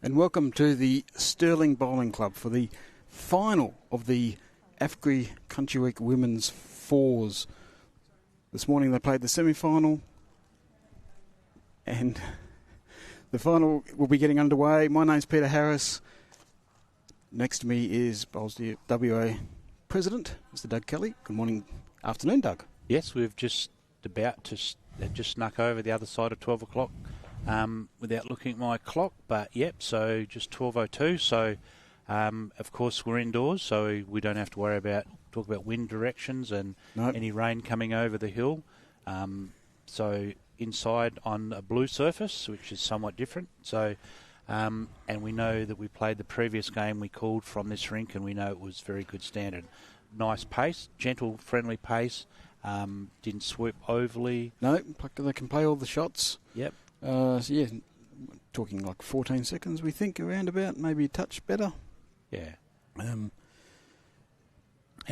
And welcome to the Stirling Bowling Club for the final of the AFGRI Country Week Women's Fours. This morning they played the semi-final, and the final will be getting underway. My name's Peter Harris. Next to me is Bowls WA President, Mr. Doug Kelly. Good morning, afternoon, Doug. Yes, we've just snuck over the other side of 12 o'clock without looking at my clock. But, yep, so just 12:02. So, of course, we're indoors, so we don't have to talk about wind directions and any rain coming over the hill. So inside on a blue surface, which is somewhat different. So, and we know that we played the previous game we called from this rink, and we know it was very good standard. Nice pace, gentle, friendly pace. Didn't swoop overly. No, they can play all the shots. Yep. So yeah, talking like 14 seconds, we think, around about, maybe a touch better. Yeah. And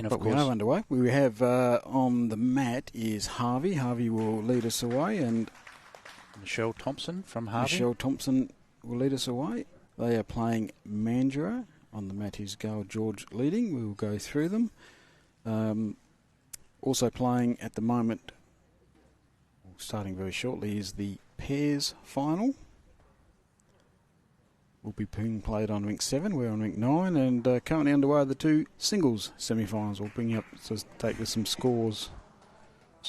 of course, we are underway. We have on the mat is Harvey. Harvey will lead us away, and Michelle Thompson from Harvey. Michelle Thompson will lead us away. They are playing Mandurah. On the mat is Gail George leading. We will go through them. Also playing at the moment, starting very shortly, is the pairs final. Will be being played on rink 7. We're on rink 9, and currently underway are the two singles semi-finals. We'll bring you up to take some scores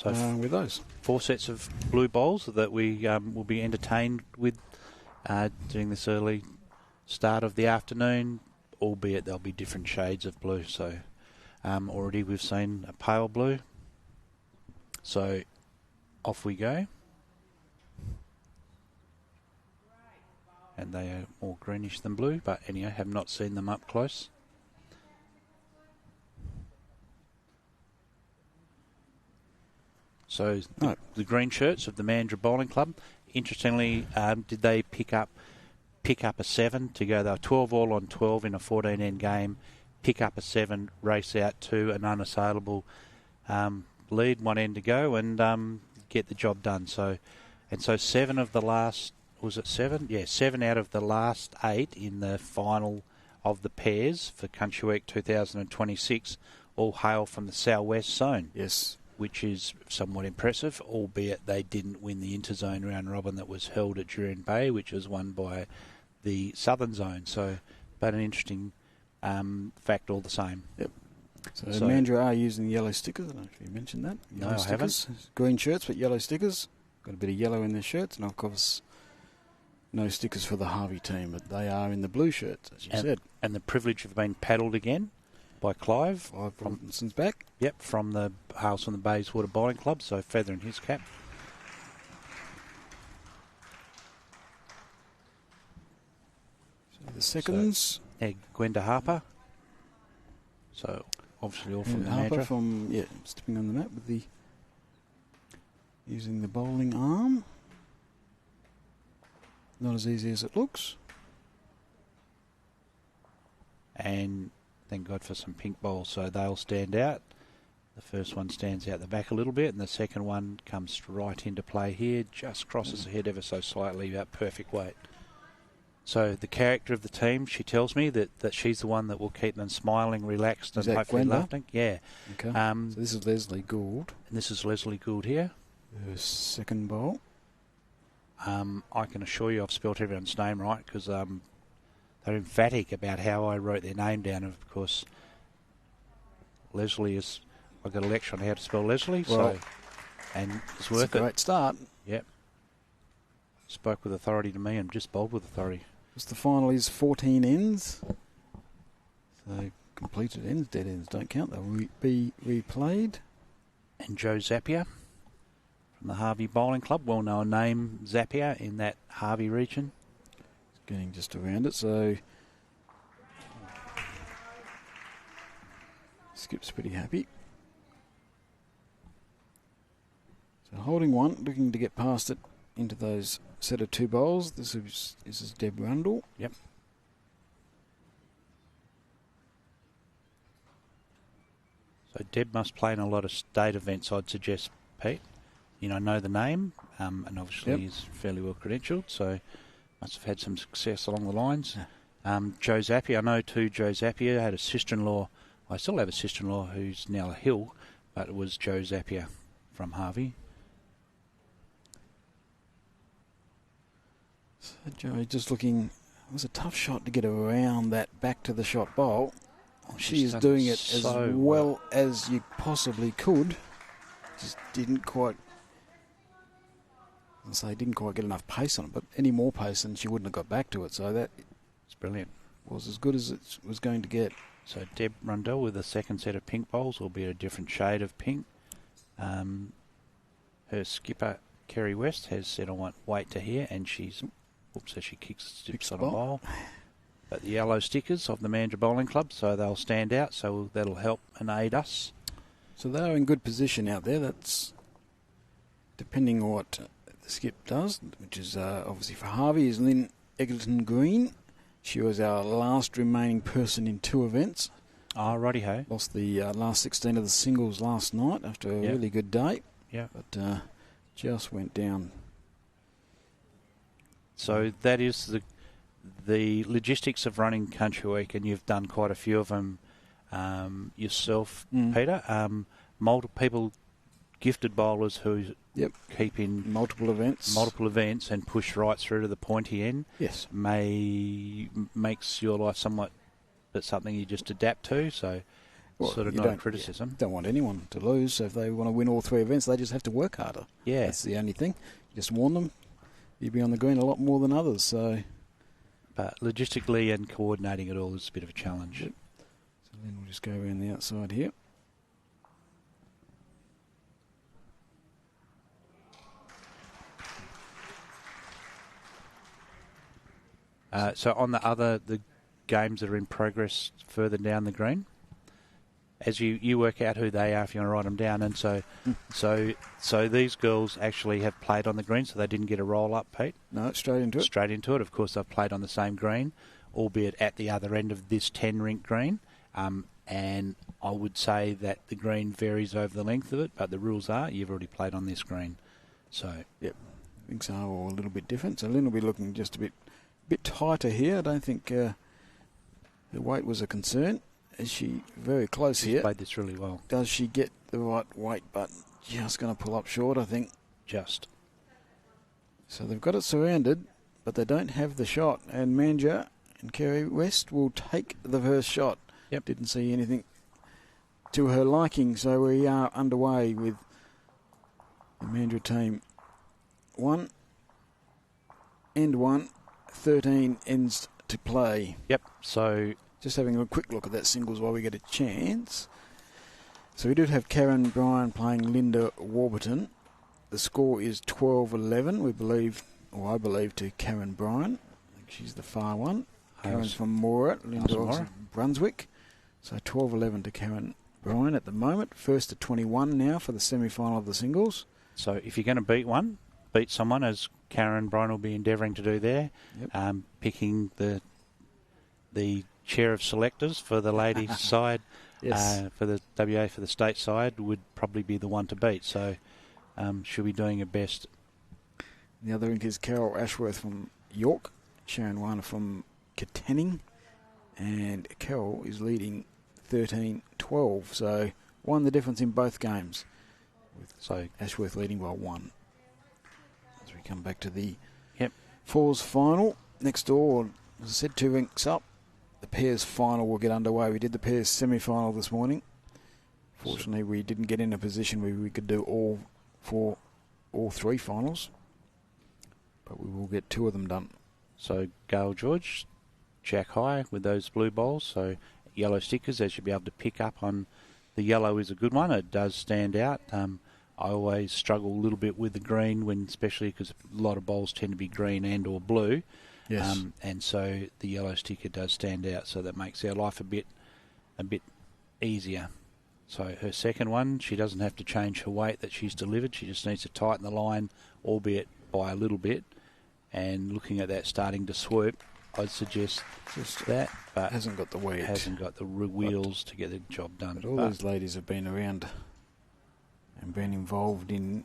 with those. 4 sets of blue bowls that we will be entertained with during this early start of the afternoon, albeit there'll be different shades of blue. So already we've seen a pale blue. So off we go. And they are more greenish than blue, but anyway, have not seen them up close. So the green shirts of the Mandurah Bowling Club. Interestingly, did they pick up a 7 to go? They were 12 all on 12 in a 14-end game. Pick up a 7, race out to an unassailable lead, 1 end to go, and get the job done. So 7 of the last. Was it 7? Yeah, 7 out of the last 8 in the final of the pairs for Country Week 2026 all hail from the southwest zone. Yes. Which is somewhat impressive, albeit they didn't win the interzone round robin that was held at Jurien Bay, which was won by the southern zone. So, but an interesting fact all the same. Yep. So Mandurah are using yellow stickers. I don't know if you mentioned that. Yellow stickers. I haven't. Green shirts, but yellow stickers. Got a bit of yellow in their shirts, and of course, no stickers for the Harvey team, but they are in the blue shirts, as you said. And the privilege of being paddled again by Clive. Robinson's back. Yep, from the Hails from the Bayswater Bowling Club, so feather in his cap. So the seconds. Gwenda Harper. So obviously all from the Harper Mandurah. stepping on the mat with using the bowling arm. Not as easy as it looks. And thank God for some pink bowls, so they'll stand out. The first one stands out the back a little bit, and the second one comes right into play here, just crosses the head ever so slightly, about perfect weight. So the character of the team, she tells me that she's the one that will keep them smiling, relaxed, and hopefully laughing. Yeah. Okay. So this is Leslie Gould. And this is Leslie Gould here. Her second bowl. I can assure you I've spelt everyone's name right because they're emphatic about how I wrote their name down. Of course, Leslie is. I got a lecture on how to spell Leslie, and it's worth it. Great start. Yep. Spoke with authority to me and just bowled with authority. The final is 14 ends. So completed ends, dead ends don't count. They'll be replayed. And Joe Zapier from the Harvey Bowling Club, well-known name, Zapier, in that Harvey region. It's getting just around it, so Skip's pretty happy. So holding one, looking to get past it into those set of 2 bowls. This is Deb Rundle. Yep. So Deb must play in a lot of state events, I'd suggest, Pete. Know the name, and obviously he's fairly well credentialed, so must have had some success along the lines. Joe Zappia, I know too, Joe Zappia had a sister-in-law. I still have a sister-in-law who's now a Hill, but it was Joe Zappia from Harvey. So Joe just looking, it was a tough shot to get around that back to the shot bowl. She is doing it as well as you possibly could. Just didn't quite get enough pace on it, but any more pace and she wouldn't have got back to it. So that it's brilliant. Was as good as it was going to get. So Deb Rundell with a second set of pink bowls, albeit a different shade of pink. Her skipper, Kerry West, has said, I want wait to hear, and she's... Oops, so she kicks on a bowl. But the yellow stickers of the Mandurah Bowling Club, so they'll stand out, so that'll help and aid us. So they're in good position out there. That's depending on what the skip does, which is obviously for Harvey, is Lynn Egerton Green. She was our last remaining person in 2 events. Oh, righty-ho. Lost the last 16 of the singles last night after a really good day. Yeah. But just went down. So that is the logistics of running Country Week, and you've done quite a few of them yourself, Peter. Multiple people, gifted bowlers who keep in multiple events and push right through to the pointy end. Yes, makes your life somewhat, but something you just adapt to. So, sort of not a criticism. Don't want anyone to lose. So if they want to win all 3 events, they just have to work harder. Yeah, that's the only thing. You just warn them. You'll be on the green a lot more than others. So, but logistically and coordinating it all is a bit of a challenge. Yep. So then we'll just go around the outside here. So on the games that are in progress further down the green, as you work out who they are if you want to write them down, and so these girls actually have played on the green, so they didn't get a roll up, Pete. No, straight into it. Straight into it. Of course, they've played on the same green, albeit at the other end of this 10 rink green. And I would say that the green varies over the length of it, but the rules are you've already played on this green. So yep, things are all a little bit different. So Lynn will be looking just a bit tighter here. I don't think the weight was a concern. Is she very close here? Played this really well. Does she get the right weight button? Just going to pull up short, I think. Just. So they've got it surrounded, but they don't have the shot. And Mandurah and Kerry West will take the first shot. Yep. Didn't see anything to her liking, so we are underway with the Mandurah team. 1 and 1, 13 ends to play. Yep, so just having a quick look at that singles while we get a chance. So we did have Karen Bryan playing Linda Warburton. The score is 12-11, we believe, or I believe, to Karen Bryan. I think she's the far one. Karen's from Morat, Linda's from Brunswick. So 12-11 to Karen Bryan at the moment. First to 21 now for the semi-final of the singles. So if you're going to beat someone, as Karen Bryan will be endeavouring to do there, picking the chair of selectors for the ladies' side, for the WA, for the state side, would probably be the one to beat. So she'll be doing her best. The other rink is Carol Ashworth from York, Sharon Warner from Katanning, and Carol is leading 13-12. So won the difference in both games, with Ashworth leading by 1. As we come back to the fours final, next door, as I said, 2 rinks up. The pairs final will get underway. We did the pairs semi-final this morning. Fortunately, we didn't get in a position where we could do all 3 finals, but we will get 2 of them done. So Gail George, Jack High with those blue bowls. So yellow stickers, they should be able to pick up on. The yellow is a good one. It does stand out. I always struggle a little bit with the green, especially because a lot of bowls tend to be green and or blue. Yes. And so the yellow sticker does stand out, so that makes our life a bit easier. So her second one, she doesn't have to change her weight that she's delivered. She just needs to tighten the line, albeit by a little bit. And looking at that starting to swoop, I'd suggest just that, but hasn't got the weight, hasn't got the wheels to get the job done. But all those ladies have been around and been involved in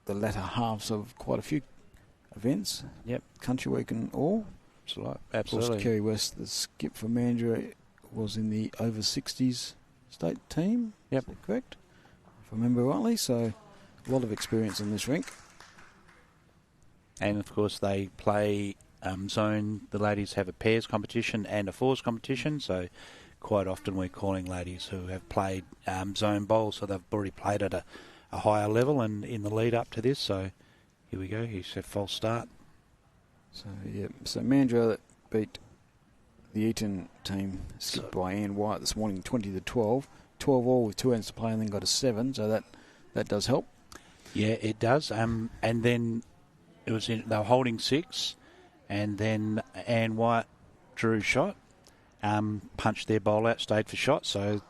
the latter halves of quite a few events. Yep. Country Week and all. Absolutely. Of course, Kerry West, the skip for Mandurah, was in the over 60s state team. Yep. Is that correct? If I remember rightly. So a lot of experience on this rink. And, of course, they play zone. The ladies have a pairs competition and a fours competition, so quite often we're calling ladies who have played zone bowl, so they've already played at a higher level and in the lead up to this. So here we go. He's a false start. So, so Mandurah beat the Eton team, skipped by Ann White this morning, 20-12. 12 all with 2 ends to play and then got a 7, so that does help. Yeah, it does. And then they were holding 6, and then Ann White drew shot, punched their bowl out, stayed for shot, so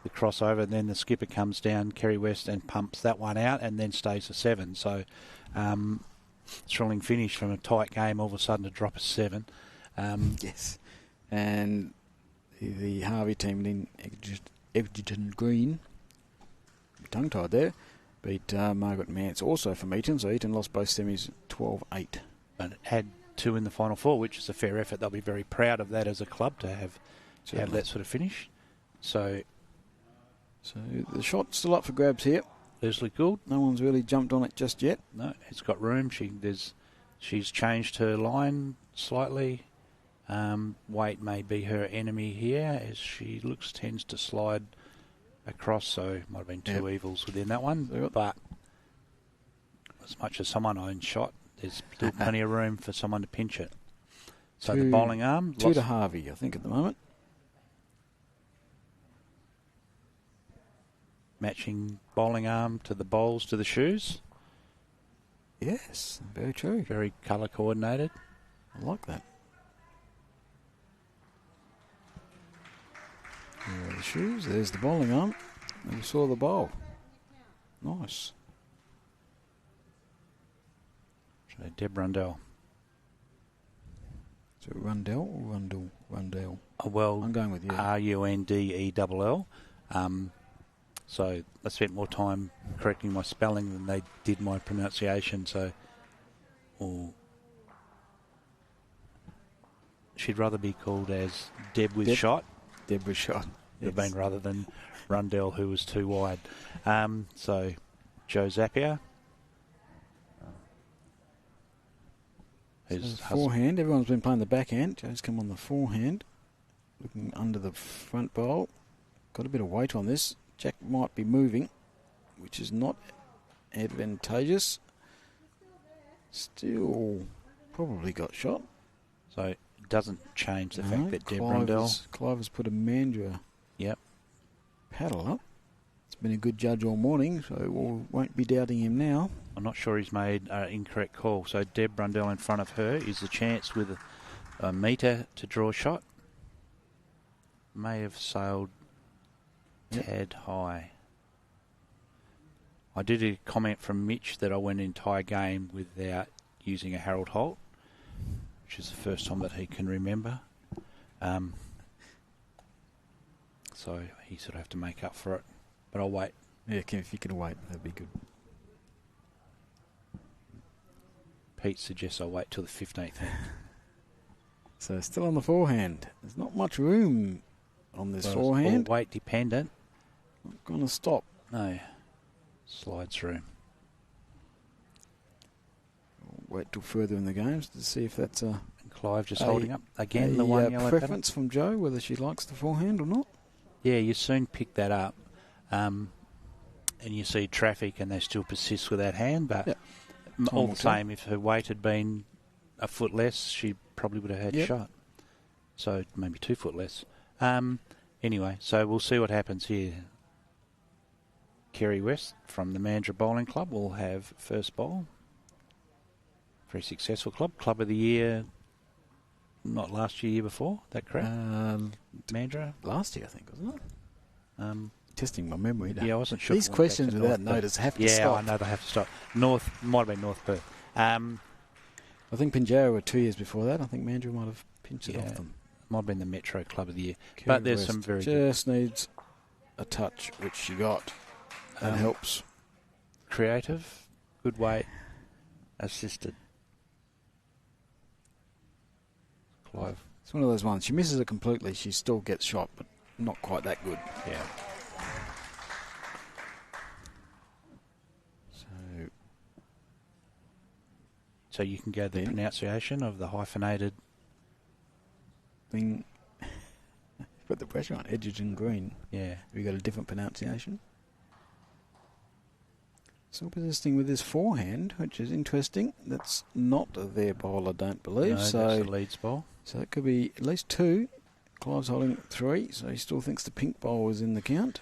the crossover, and then the skipper comes down, Kerry West, and pumps that one out and then stays for 7. So Stirling finished from a tight game all of a sudden to drop a 7. Yes. And the Harvey team in Egerton Green, tongue-tied there, beat Margaret Mance also from Eton, so Eton lost both semis 12-8. But had 2 in the final 4, which is a fair effort. They'll be very proud of that as a club to have that sort of finish. So the shot's still up for grabs here. Leslie Gould. No one's really jumped on it just yet. No, it's got room. She's changed her line slightly. Weight may be her enemy here as she tends to slide across, so might have been 2 evils within that one. But as much as someone owns shot, there's still plenty of room for someone to pinch it. So the bowling arm. 2 to Harvey, I think, at the moment. Matching bowling arm to the bowls to the shoes. Yes, very true. Very colour coordinated. I like that. There are the shoes. There's the bowling arm. And we saw the bowl. Nice. So Deb Rundell. So Rundell or Rundell? Rundell. Oh, well, I'm going with you. Rundell. So I spent more time correcting my spelling than they did my pronunciation. So, she'd rather be called as Deb with shot. Deb with shot. Would have been rather than Rundell, who was too wide. So Joe Zapier. Forehand. Everyone's been playing the backhand. Joe's come on the forehand. Looking under the front bowl. Got a bit of weight on this. Jack might be moving, which is not advantageous. Still probably got shot. So it doesn't change the fact that Deb Rundell. Clive has put a Mandurah paddle up. It's been a good judge all morning, so we won't be doubting him now. I'm not sure he's made an incorrect call. So Deb Rundell in front of her is the chance with a metre to draw a shot. May have sailed tad high. I did a comment from Mitch that I went an entire game without using a Harold Holt, which is the first time that he can remember. So he sort of have to make up for it. But I'll wait. Yeah, if you can wait, that'd be good. Pete suggests I wait till the 15th. So still on the forehand. There's not much room on this forehand. All weight dependent. Not going to stop. No. Slides through. We'll wait till further in the games to see if that's a... And Clive just holding up again the one yellow preference from Joe, whether she likes the forehand or not. Yeah, you soon pick that up. And you see traffic and they still persist with that hand. But all the same, if her weight had been a foot less, she probably would have had a shot. So maybe 2 foot less. Anyway, so we'll see what happens here. Kerry West from the Mandurah Bowling Club will have first bowl. Very successful club. Club of the year, not last year, year before. That correct? Mandurah? Last year, I think, wasn't it? Testing my memory. Yeah, I wasn't sure. These questions without notice have to stop. Yeah, I know they have to stop. Might have been North Perth. I think Pinjarra were 2 years before that. I think Mandurah might have pinched it off them. Might have been the Metro Club of the Year. Kerry But there's West some very just needs a touch, which she got. That helps. Creative, good weight, assisted. Clive. It's one of those ones. She misses it completely. She still gets shot, but not quite that good. Yeah. So you can go the pronunciation of the hyphenated thing. Put the pressure on. Edgerton Green. Yeah. Have you got a different pronunciation? Still persisting with his forehand, which is interesting. That's not their bowl, I don't believe. No, so that's the Leeds bowl. So it could be at least 2. Clive's holding 3, so he still thinks the pink bowl is in the count.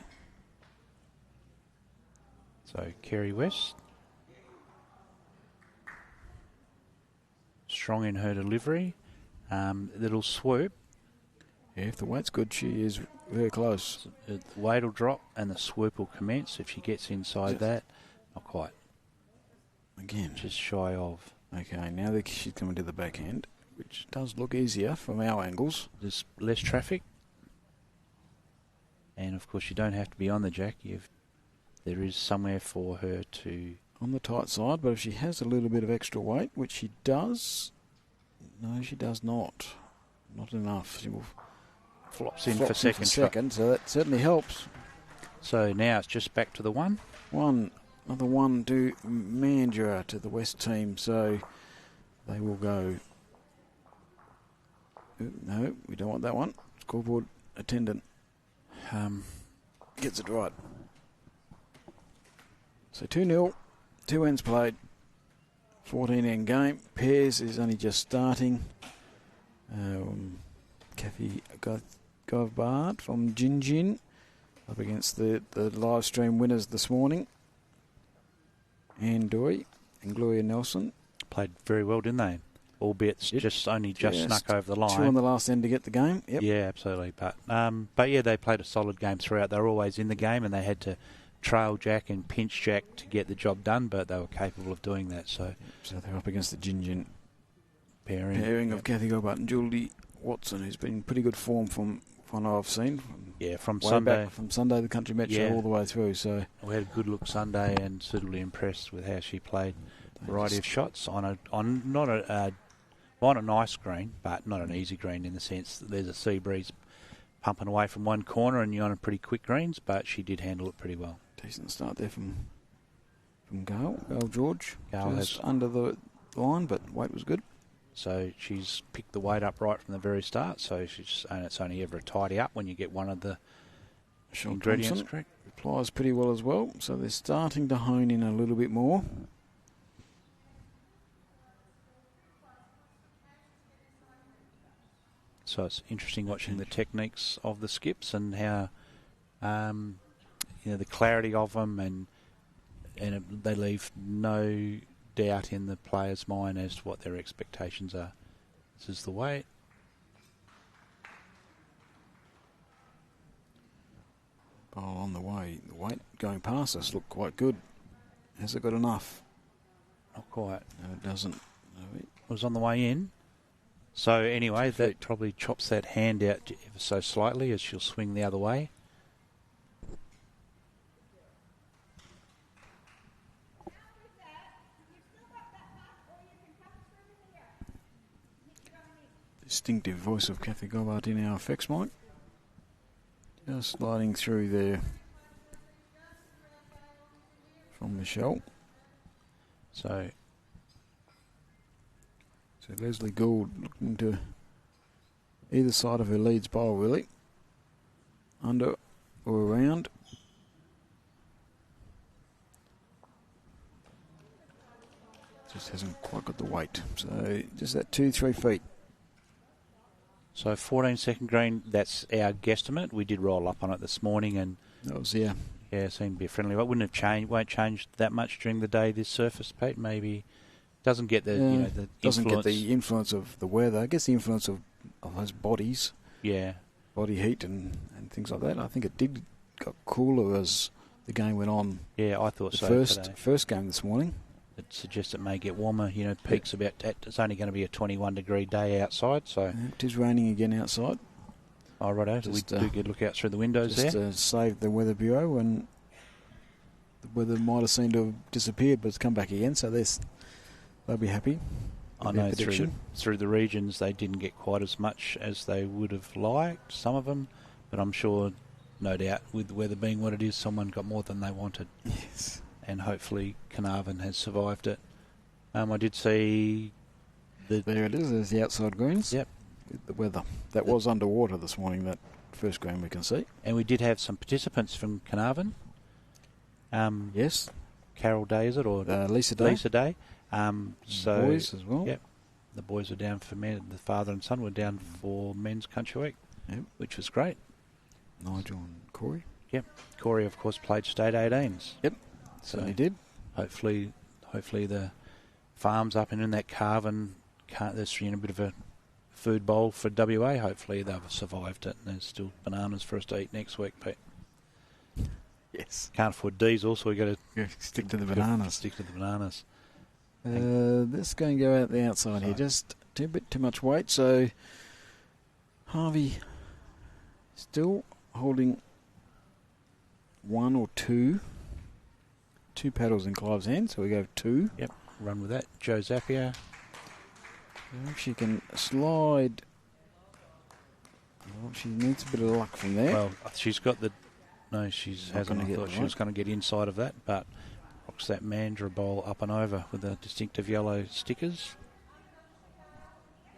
So Kerry West. Strong in her delivery. Little swoop. Yeah, if the weight's good, she is very close. The weight will drop and the swoop will commence. If she gets inside that, not quite. Again. Just shy of. Okay, now that she's coming to the backhand, which does look easier from our angles. There's less traffic. And, of course, you don't have to be on the jack. There is somewhere for her to... On the tight side, but if she has a little bit of extra weight, which she does... No, she does not. Not enough. She will flops in for second. So that certainly helps. So now it's just back to the 1. Another 1 to Mandurah to the West team. So they will go... No, we don't want that one. Scoreboard attendant gets it right. So 2-0, 2 ends played, 14 end game. Pairs is only just starting. Kathy Govbart from Gin up against the live stream winners this morning. Anne Doy and Gloria Nelson. Played very well, didn't they? Albeit just snuck over the line. 2 on the last end to get the game. Yep. Yeah, absolutely. But yeah, they played a solid game throughout. They were always in the game, and they had to trail jack and pinch jack to get the job done, but they were capable of doing that. So they're up against the Gin pairing of Kathy Gilbert and Julie Watson, who's been in pretty good form from what I've seen. From Sunday. From Sunday, the Country Metro, all the way through. So we had a good look Sunday, and suitably impressed with how she played. Variety of shots on not a nice green, but not an easy green in the sense that there's a sea breeze pumping away from one corner and you're on a pretty quick greens, but she did handle it pretty well. Decent start there from Gail George. Gail just under the line, but weight was good. So she's picked the weight up right from the very start, so it's only ever a tidy up when you get one of the ingredients correct. Applies pretty well as well, so they're starting to hone in a little bit more. So it's interesting watching the techniques of the skips and how, the clarity of them, and they leave no doubt in the player's mind as to what their expectations are. This is the weight. On the way, the weight going past us looked quite good. Has it got enough? Not quite. No, it doesn't. It was on the way in. So anyway, that probably chops that hand out ever so slightly as she'll swing the other way. Distinctive voice of Kathy Gobart in our effects mic. Just sliding through there from Michelle. So Leslie Gould looking to either side of her Leeds bowl, really. Under or around. Just hasn't quite got the weight. So just that 2-3 feet. So 14-second green, that's our guesstimate. We did roll up on it this morning, and that was it seemed to be a friendly. It wouldn't have changed, won't change that much during the day. This surface, Pete, maybe doesn't get the the doesn't influence. Get the influence of the weather. I guess the influence of those bodies, body heat and things like that. I think it did got cooler as the game went on. Yeah, I thought so. First game this morning. It suggests it may get warmer. Peaks about. It's only going to be a 21-degree day outside, so it is raining again outside. Oh, righto. We do get a look out through the windows there. Saved the Weather Bureau, and the weather might have seemed to have disappeared, but it's come back again. So they'll be happy. I know through the regions they didn't get quite as much as they would have liked, some of them, but I'm sure, no doubt, with the weather being what it is, someone got more than they wanted. Yes. And hopefully Carnarvon has survived it. I did see... There it is, there's the outside greens. Yep. With the weather. That was underwater this morning, that first green we can see. And we did have some participants from Carnarvon. Yes. Carol Day, is it? Or Lisa Day. Lisa Day. So boys as well. Yep. The boys were down for men. The father and son were down for Men's Country Week, which was great. Nigel and Corey. Yep. Corey, of course, played state 18s. Yep. So he did. Hopefully the farms up and in that Carvin, there's a bit of a food bowl for WA. Hopefully they've survived it and there's still bananas for us to eat next week, Pete. Yes. Can't afford diesel, so we got to stick to the bananas. Stick to the bananas. This going to go out the outside here. Just a bit too much weight. So Harvey still holding one or two paddles in Clive's hand. So we go 2. Yep. Run with that. Joe Zappia. If she can slide. Well, she needs a bit of luck from there. Well, she's got the... No, she hasn't. I thought she was going to get inside of that, but rocks that Mandra bowl up and over with the distinctive yellow stickers.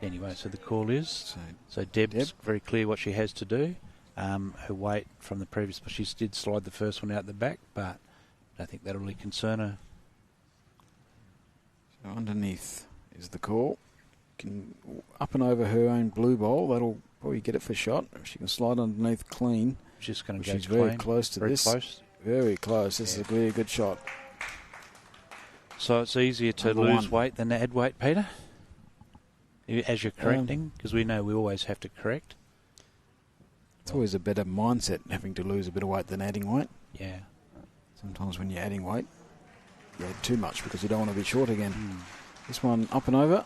Anyway, so the call is... So Deb's very clear what she has to do. Her weight from the previous... She did slide the first one out the back, but I think that'll really concern her. So underneath is the call. Can up and over her own blue bowl. That'll probably get it for shot. If she can slide underneath clean. Just going to go she's clean. Very close to this. Very close. This is a really good shot. So it's easier to lose weight than add weight, Peter? As you're correcting? Because we know we always have to correct. It's always a better mindset having to lose a bit of weight than adding weight. Yeah. Sometimes when you're adding weight, you add too much because you don't want to be short again. This one up and over.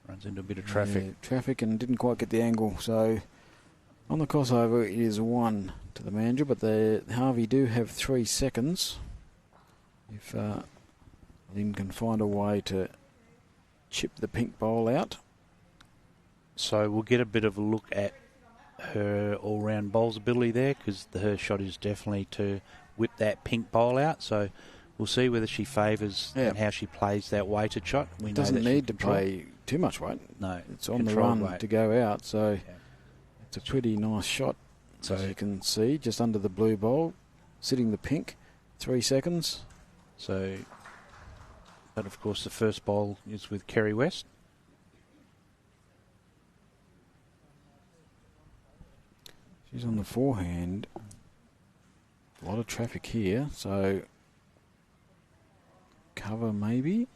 Runs into a bit of traffic. Yeah, traffic and didn't quite get the angle. So on the crossover it is 1 to the Mandra, but the Harvey do have 3 seconds. If Lynn can find a way to chip the pink bowl out. So we'll get a bit of a look at her all-round bowls ability there, because her shot is definitely to whip that pink bowl out. So we'll see whether she favours and how she plays that weighted shot. We doesn't need to play too much weight. No. It's on the run to go out, so it's a pretty nice shot. So you can see just under the blue bowl, sitting the pink, 3 seconds. So, but of course the first bowl is with Kerry West. She's on the forehand. A lot of traffic here, so cover maybe.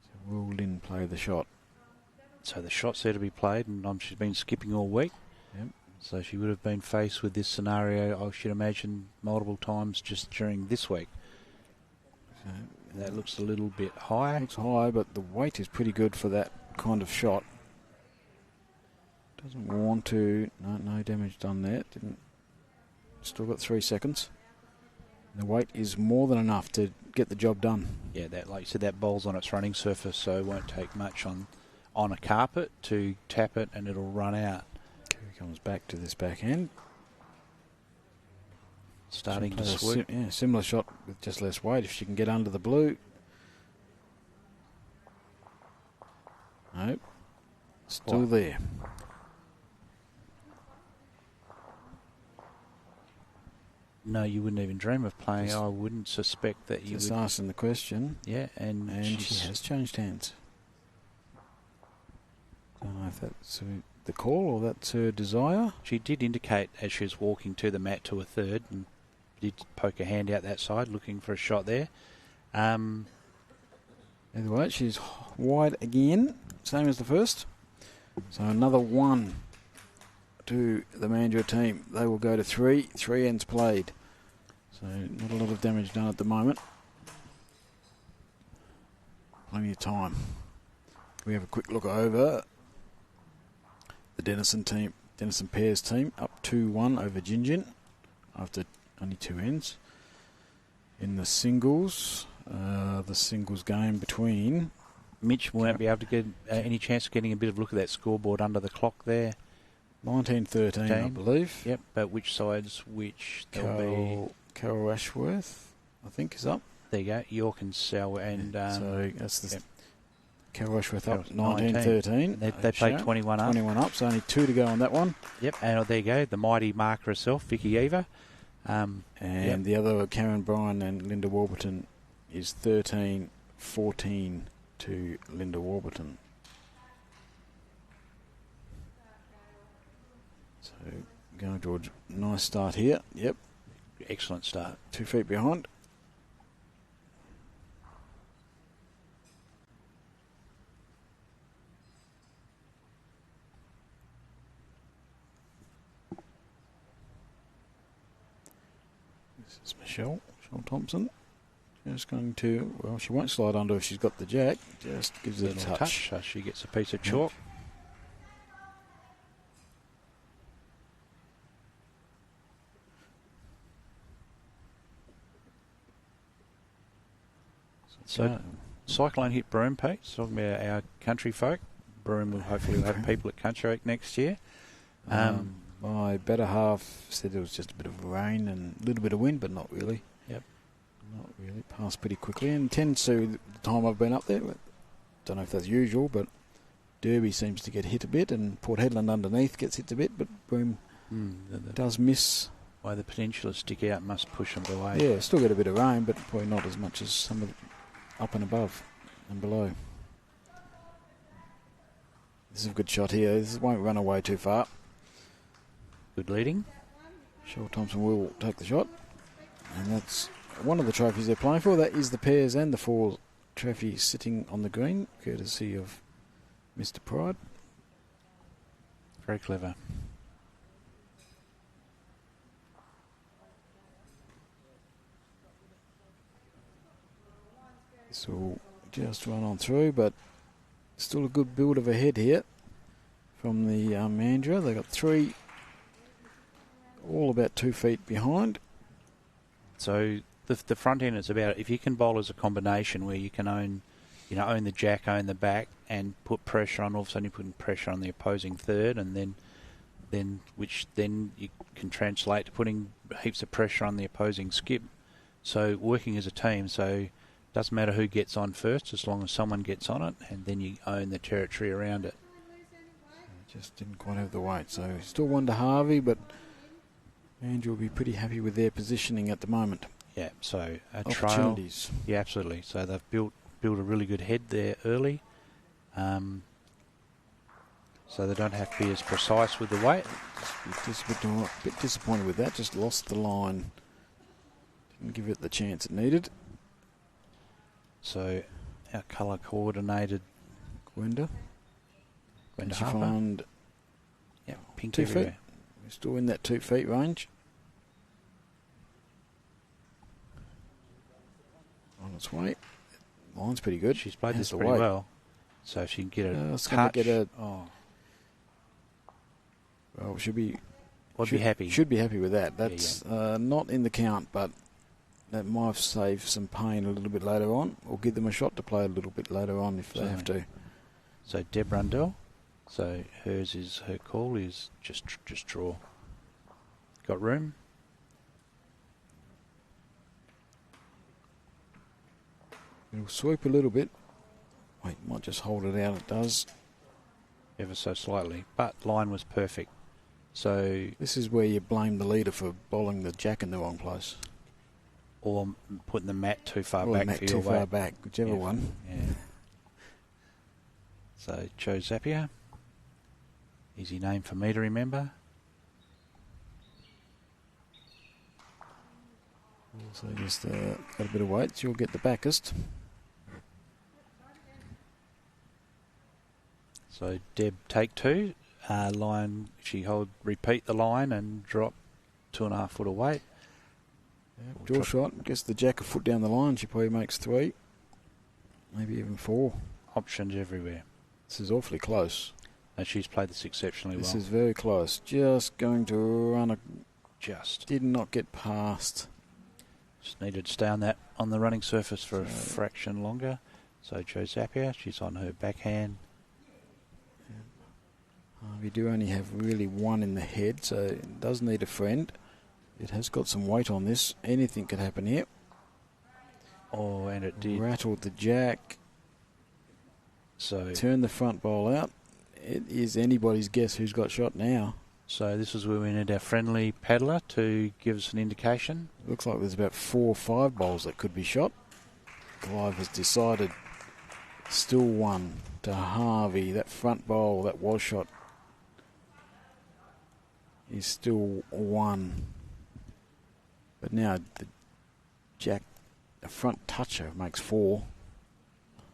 So will Lynn play the shot? So the shot's there to be played, and she's been skipping all week. Yep. So she would have been faced with this scenario, I should imagine, multiple times just during this week. So that looks a little bit high. Looks high, but the weight is pretty good for that kind of shot. Doesn't want to. No damage done there. Didn't. Still got 3 seconds. The weight is more than enough to get the job done. Yeah, that, like you said, that bowl's on its running surface, so it won't take much on a carpet to tap it, and it'll run out. Kerry comes back to this backhand. Starting to swoop. Similar shot with just less weight. If she can get under the blue. Nope. Still there. No, you wouldn't even dream of playing. I wouldn't suspect that you would. Just asking the question. Yeah, and she has changed hands. I don't know if that's the call or that's her desire. She did indicate as she was walking to the mat to a third, and did poke her hand out that side looking for a shot there. Either way, she's wide again, same as the first. So another 1 to the Mandurah team. They will go to 3 ends played. So not a lot of damage done at the moment. Plenty of time. We have a quick look over the Denison team, Denison Pairs team, up 2-1 over Gingin. after only 2 ends. In the singles game between... Mitch won't be able to get any chance of getting a bit of a look at that scoreboard under the clock there. 19-13, I believe. Yep, but which sides, there'll be... Carol Ashworth, I think, is up. There you go, York and Sal, and... so that's the... Yep. Carol Ashworth up 19-13. They played 21 up. 21 up, so only 2 to go on that one. Yep, and there you go, the mighty marker herself, Vicky Eva. And the other, Karen Bryan and Linda Warburton, is 13-14 to Linda Warburton. So, going George, nice start here. Yep. Excellent start. 2 feet behind. This is Michelle Thompson. Just going to, well, she won't slide under if she's got the jack. Just gives it a touch. So she gets a piece of chalk. So, Cyclone hit Broome, Pete. Talking about our country folk. Broome will hopefully have people at Country Oak next year. My better half said it was just a bit of rain and a little bit of wind, but not really. Yep. Not really. Passed pretty quickly and tends to, the time I've been up there, don't know if that's usual, but Derby seems to get hit a bit and Port Hedland underneath gets hit a bit, but Broome does miss. Why the peninsula stick out must push them away. Yeah, still get a bit of rain, but probably not as much as some of up and above and below. This is a good shot here. This won't run away too far. Good leading. Cheryl Thompson will take the shot. And that's one of the trophies they're playing for. That is the pairs and the 4 trophies sitting on the green, courtesy of Mr. Pride. Very clever. This will just run on through, but still a good build of a head here from the Mandurah. They've got 3, all about 2 feet behind. So the front end is about, if you can bowl as a combination where you can own the jack, own the back, and put pressure on. All of a sudden you're putting pressure on the opposing third, and then you can translate to putting heaps of pressure on the opposing skip. So working as a team, so doesn't matter who gets on first, as long as someone gets on it, and then you own the territory around it. Just didn't quite have the weight, so still 1 to Harvey, but Andrew will be pretty happy with their positioning at the moment. Yeah, so a opportunities. Trail. Yeah, absolutely. So they've built a really good head there early, so they don't have to be as precise with the weight. Just a bit disappointed with that. Just lost the line. Didn't give it the chance it needed. So our colour coordinated Gwenda Harper. Find pink 2 everywhere. feet. We're still in that 2 feet range. On its way. Line's pretty good. She's played this pretty well. So if she can get a touch. Well, should be happy. Should be happy with that. That's not in the count, but that might save some pain a little bit later on, or give them a shot to play a little bit later on if they have to. So Deb Rundell. So her call is just draw. Got room. It'll sweep a little bit. Wait, might just hold it out. It does. Ever so slightly, but line was perfect. So this is where you blame the leader for bowling the jack in the wrong place, or putting the mat too far or back. The mat too far back, whichever one. Yeah. So Joe Zapier. Easy name for me to remember. So just got a bit of weight, so you'll get the backest. So Deb take 2. Line, she repeat the line and drop 2.5 foot of weight. Draw shot, gets the jack a foot down the line, she probably makes 3, maybe even 4. Options everywhere. This is awfully close. And she's played this exceptionally well. This is very close. Just going to run just did not get past. Just needed to stay on the running surface for a fraction longer. So Jo Zappia, she's on her backhand. We do only have really one in the head, so it does need a friend. It has got some weight on this. Anything could happen here. Oh, and it did. Rattled the jack. So turn the front bowl out. It is anybody's guess who's got shot now. So this is where we need our friendly paddler to give us an indication. Looks like there's about 4 or 5 bowls that could be shot. Clive has decided still one to Harvey. That front bowl that was shot is still one. But now the jack, the front toucher makes 4.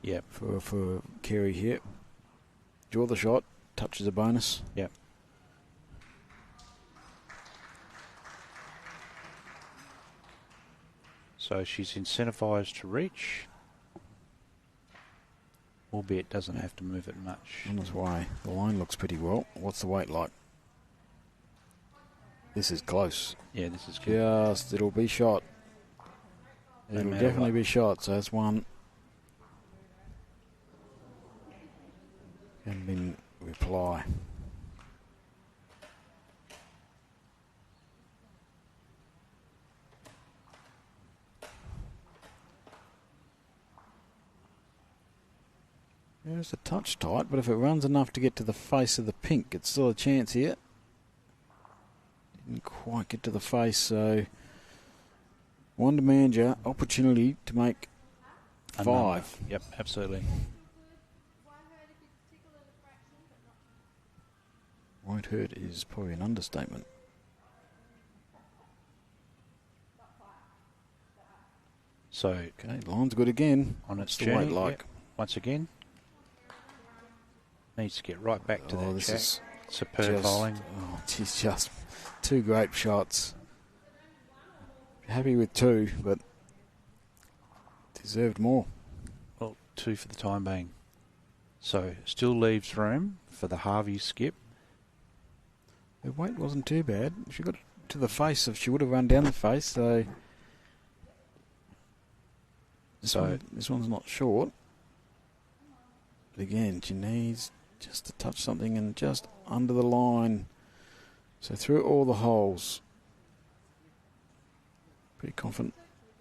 Yep. For Kerry here. Draw the shot, touch is a bonus. Yep. So she's incentivised to reach, albeit doesn't have to move it much. On its way. The line looks pretty well. What's the weight like? This is close. Yeah, this is good. It'll be shot. It'll definitely be shot, so that's one. And then reply. Yeah, it's a touch tight, but if it runs enough to get to the face of the pink, it's still a chance here. Didn't quite get to the face, so one demand you opportunity to make 5. Yep, absolutely. Won't hurt is probably an understatement. So okay, line's good again. On its the journey, weight like? Yep. Once again, needs to get right back to that jack. Superb bowling. Oh, geez, just 2 great shots. Happy with 2, but deserved more. Well, 2 for the time being. So still leaves room for the Harvey skip. The weight wasn't too bad. She got to the face, if she would have run down the face, so this one's not short. But again, she needs just to touch something and just under the line. So through all the holes. Pretty confident.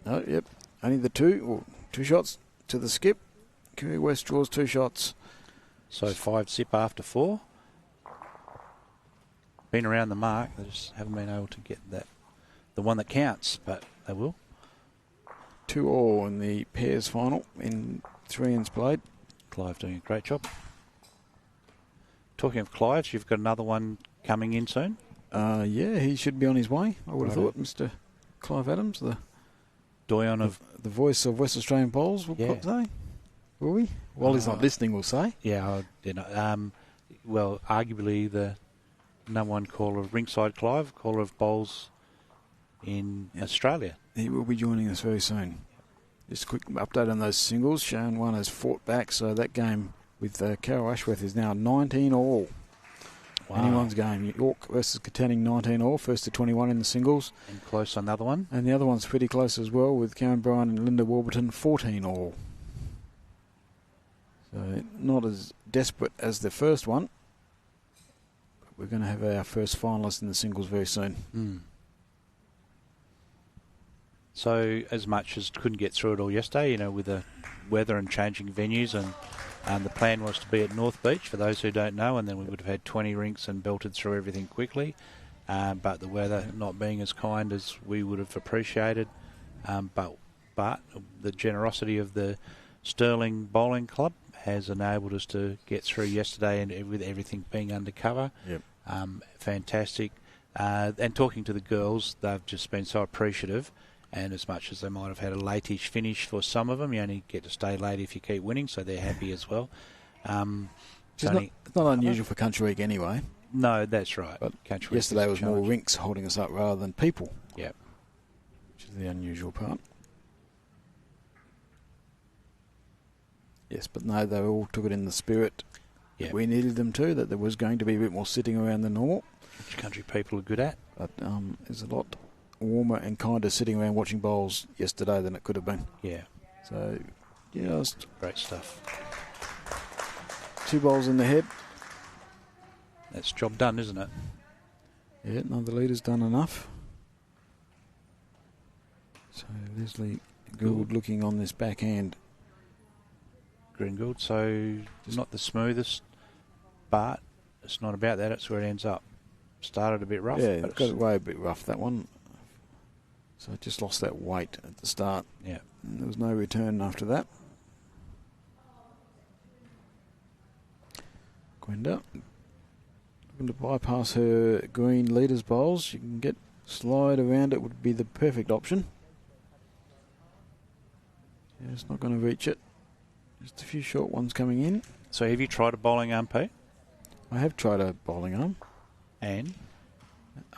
Oh, yep. Only the 2 shots to the skip. Kerry West draws 2 shots. So 5 zip after 4. Been around the mark, they just haven't been able to get the one that counts, but they will. 2 all in the pairs final in 3 ends played. Clive doing a great job. Talking of Clive, you've got another one coming in soon? Yeah, he should be on his way. I would have thought, Mr. Clive Adams, the doyen of the voice of West Australian bowls, we'll say. Will we? Well, he's not listening, we'll say. Yeah, well, arguably the number 1 caller of Rinkside Clive, caller of bowls in Australia. He will be joining us very soon. Just a quick update on those singles. Sharon 1 has fought back, so that game with Carol Ashworth is now 19 all. Wow. Anyone's game. York versus Katanning 19 all, first to 21 in the singles. And close on the other one. And the other one's pretty close as well with Karen Bryan and Linda Warburton 14 all. So not as desperate as the first one. We're going to have our first finalist in the singles very soon. So as much as couldn't get through it all yesterday, with the weather and changing venues, and the plan was to be at North Beach, for those who don't know, and then we would have had 20 rinks and belted through everything quickly. But the weather not being as kind as we would have appreciated. But the generosity of the Stirling Bowling Club has enabled us to get through yesterday, and with everything being undercover. Yep. Fantastic. And talking to the girls, they've just been so appreciative. And as much as they might have had a late-ish finish for some of them, you only get to stay late if you keep winning, so they're happy as well. It's not unusual for Country Week anyway. No, that's right. But Country yesterday was more rinks holding us up rather than people. Yeah. Which is the unusual part. Yes, but no, they all took it in the spirit. Yeah. We needed them to, that there was going to be a bit more sitting around than normal. Which Country people are good at. But it's a lot warmer and kinder sitting around watching bowls yesterday than it could have been. Yeah. So, just Great stuff. 2 bowls in the head. That's job done, isn't it? Yeah, no, the leader's done enough. So Leslie Gould looking on this backhand. Green Gould, so not the smoothest, but it's not about that, it's where it ends up. Started a bit rough. Yeah, but got it way a bit rough, that one. So it just lost that weight at the start. Yeah. And there was no return after that. Gwenda looking to bypass her green leaders bowls. You can get slide around it would be the perfect option. Yeah, it's not going to reach it. Just a few short ones coming in. So have you tried a bowling arm, Pete? I have tried a bowling arm. And?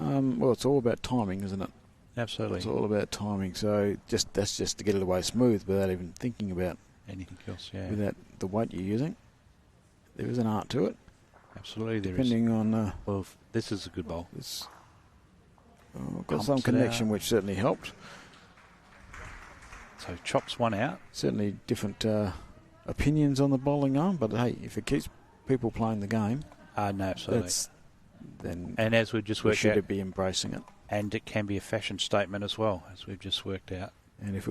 Well, it's all about timing, isn't it? Absolutely. It's all about timing. So that's just to get it away smooth without even thinking about anything else, yeah. Without the weight you're using. There is an art to it. Absolutely, there is. Depending on... well, this is a good bowl. Got some connection, which certainly helped. So chops one out. Certainly different opinions on the bowling arm, but hey, if it keeps people playing the game... no, absolutely. Then and as we've just worked out... should be embracing it. And it can be a fashion statement as well, as we've just worked out. And if it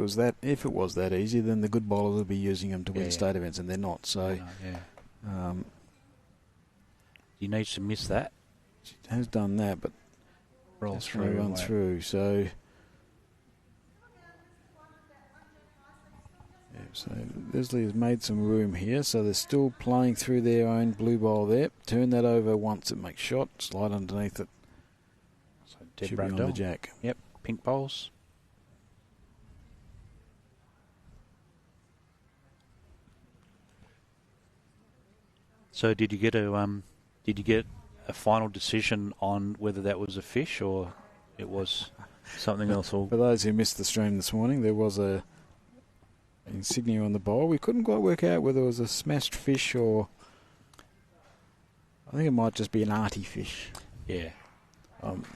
was that easy, then the good bowlers would be using them to win state events, and they're not. So, you need to miss that. She has done that, but run through. So, so Leslie has made some room here. So they're still playing through their own blue bowl there. Turn that over once it makes shot. Slide underneath it. So Deb should be on the jack. Yep, pink bowls. So did you get a final decision on whether that was a fish or it was something else? For those who missed the stream this morning, there was a insignia on the bowl. We couldn't quite work out whether it was a smashed fish or I think it might just be an arty fish. Yeah.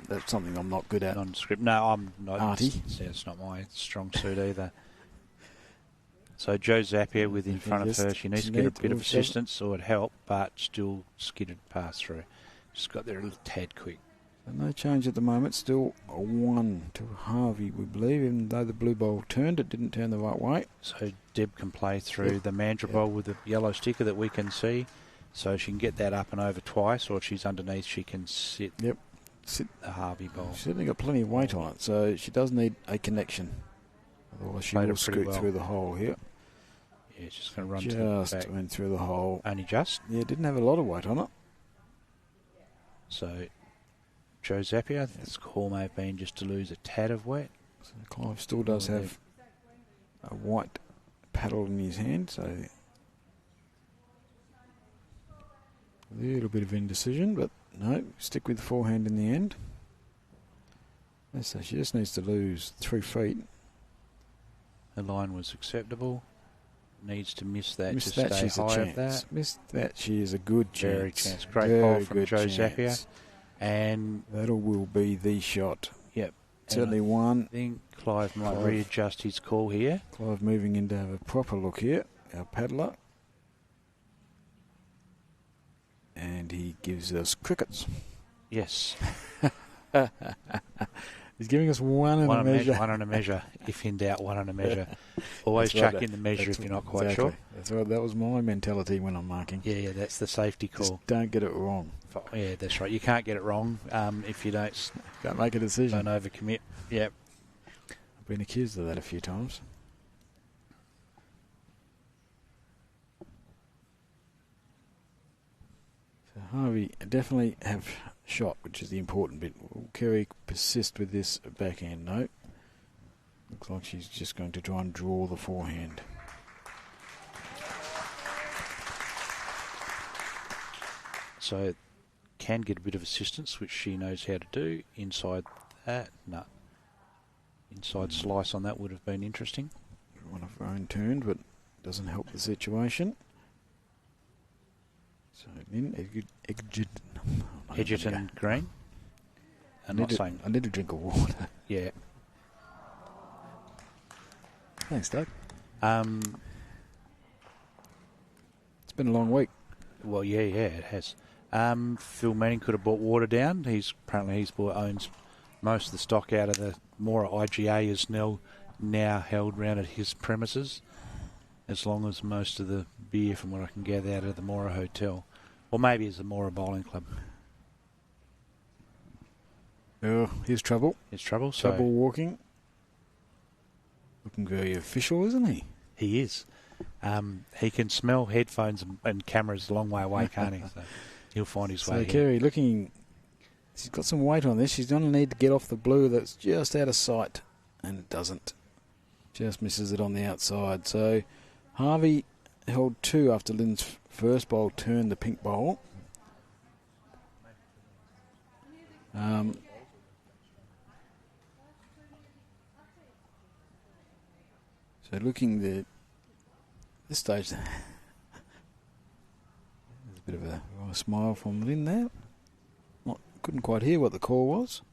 That's something I'm not good at. Nondescript. No, I'm not. Arty. It's not my strong suit either. So Jo Zapier with in front of her. She needs to get a bit of assistance or it'd help, but still skidded past through. Just got there a little tad quick. So no change at the moment. Still a 1 to Harvey, we believe. Even though the blue bowl turned, it didn't turn the right way. So Deb can play through the Mandra bowl with the yellow sticker that we can see. So she can get that up and over twice, or if she's underneath, she can sit the Harvey bowl. She's certainly got plenty of weight on it, so she does need a connection. Otherwise she will scoot through the hole here. Yeah, it's just going to run just to the back. Went through the hole. Only just? Yeah, didn't have a lot of weight on it. So, Jo Zapier, the call may have been just to lose a tad of weight. So Clive still does have a white paddle in his hand, so a little bit of indecision, but no, stick with the forehand in the end. So she just needs to lose 3 feet. The line was acceptable. Needs to miss that Miss to that, stay she's high a of chance. that. Miss that, she is a good chance. Very chance. Great ball from Jo Zapier. And that will be the shot. Yep. Certainly one. I think Clive might readjust his call here. Clive moving in to have a proper look here. Our paddler. And he gives us crickets. Yes. He's giving us one and a measure. One and a measure. If in doubt, one and a measure. Always chuck in the measure if you're not quite sure. That's right. That was my mentality when I'm marking. Yeah, that's the safety call. Just don't get it wrong. Yeah, that's right. You can't get it wrong if you don't. Can't make a decision. Don't overcommit. Yep. I've been accused of that a few times. So Harvey definitely have shot, which is the important bit. Will Kerry persist with this backhand? No. Looks like she's just going to try and draw the forehand. So can get a bit of assistance, which she knows how to do. Inside that, no. Inside slice on that would have been interesting. One of her own turned, but doesn't help the situation. So in Edgerton Green. I'm not saying. I need a drink of water. Yeah. Thanks, Doug. Um, It's been a long week. Well, yeah, it has. Phil Manning could have bought water down. Owns most of the stock out of the Mora IGA is now held round at his premises, as long as most of the beer, from what I can gather, out of the Mora Hotel, or maybe it's the Mora Bowling Club. Oh, here's trouble. It's trouble. Trouble walking. Looking very official, isn't he? He is. He can smell headphones and cameras a long way away, can't he? So he'll find his way. So Kerry, looking, she's got some weight on this. She's going to need to get off the blue that's just out of sight, and it doesn't. Just misses it on the outside. So Harvey held 2 after Lynn's first bowl turned the pink bowl. So looking this stage, there's a bit of a smile from Lynn there. Couldn't quite hear what the call was.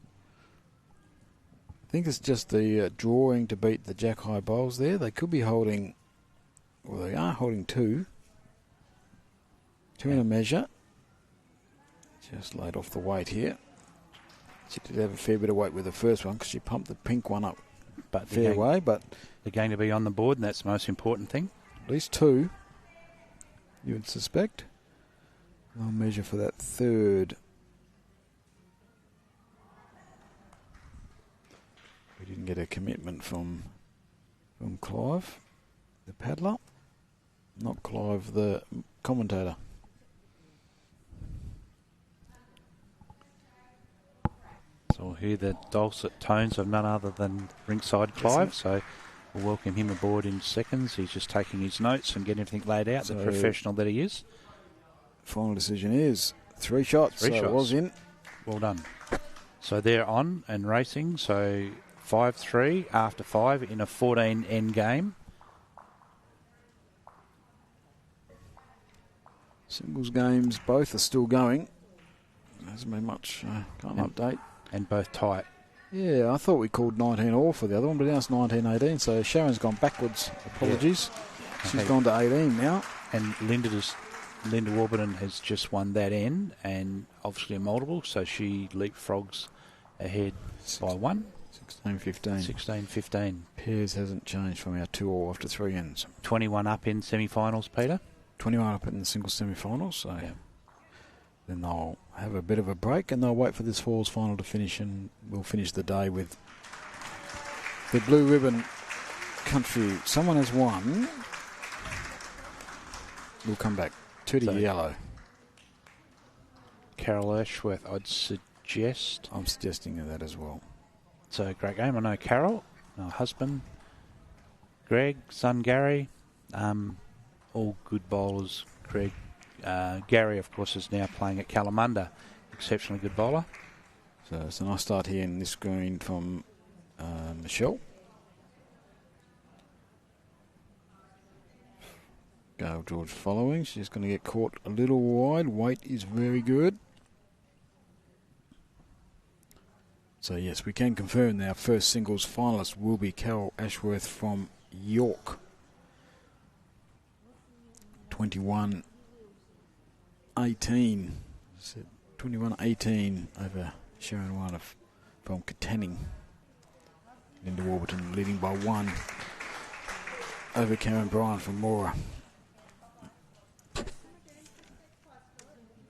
I think it's just the drawing to beat the Jack High bowls there. They could be holding, well, they are holding 2. 2 in a measure. Just laid off the weight here. She did have a fair bit of weight with the first one because she pumped the pink one up But fair way, but they're going to be on the board, and that's the most important thing. At least 2, you would suspect. I'll measure for that third. We didn't get a commitment from Clive, the paddler. Not Clive, the commentator. So we'll hear the dulcet tones of none other than Rinkside Clive. So we'll welcome him aboard in seconds. He's just taking his notes and getting everything laid out, the professional that he is. Final decision is 3 shots. So it was in. Well done. So they're on and racing. So 5-3 after 5 in a 14 end game. Singles games, both are still going. There hasn't been much, can't update. And both tight. Yeah, I thought we called 19 all for the other one, but now it's 19-18, so Sharon's gone backwards. Apologies. Yeah. She's gone to 18 now. And Linda Warburton has just won that end, and obviously a multiple, so she leapfrogs ahead by 1. 16-15. 16-15. Pairs hasn't changed from our 2 all after 3 ends. 21 up in semi-finals, Peter. 21 up in the single semi-finals, so yeah. Then they'll have a bit of a break and they'll wait for this falls final to finish, and we'll finish the day with the blue ribbon country. Someone has won. We'll come back to the yellow. Carol Ashworth, I'd suggest. I'm suggesting that as well. So great game. I know Carol, her husband, Greg, son Gary, all good bowlers. Greg. Gary, of course, is now playing at Kalamunda. Exceptionally good bowler. So it's a nice start here in this green from Michelle. Gail George following. She's going to get caught a little wide. Weight is very good. So yes, we can confirm that our first singles finalist will be Carol Ashworth from York. 21-18. 21-18 over Sharon Warner from Katanning. Linda Warburton leading by 1 over Karen Bryan from Mora.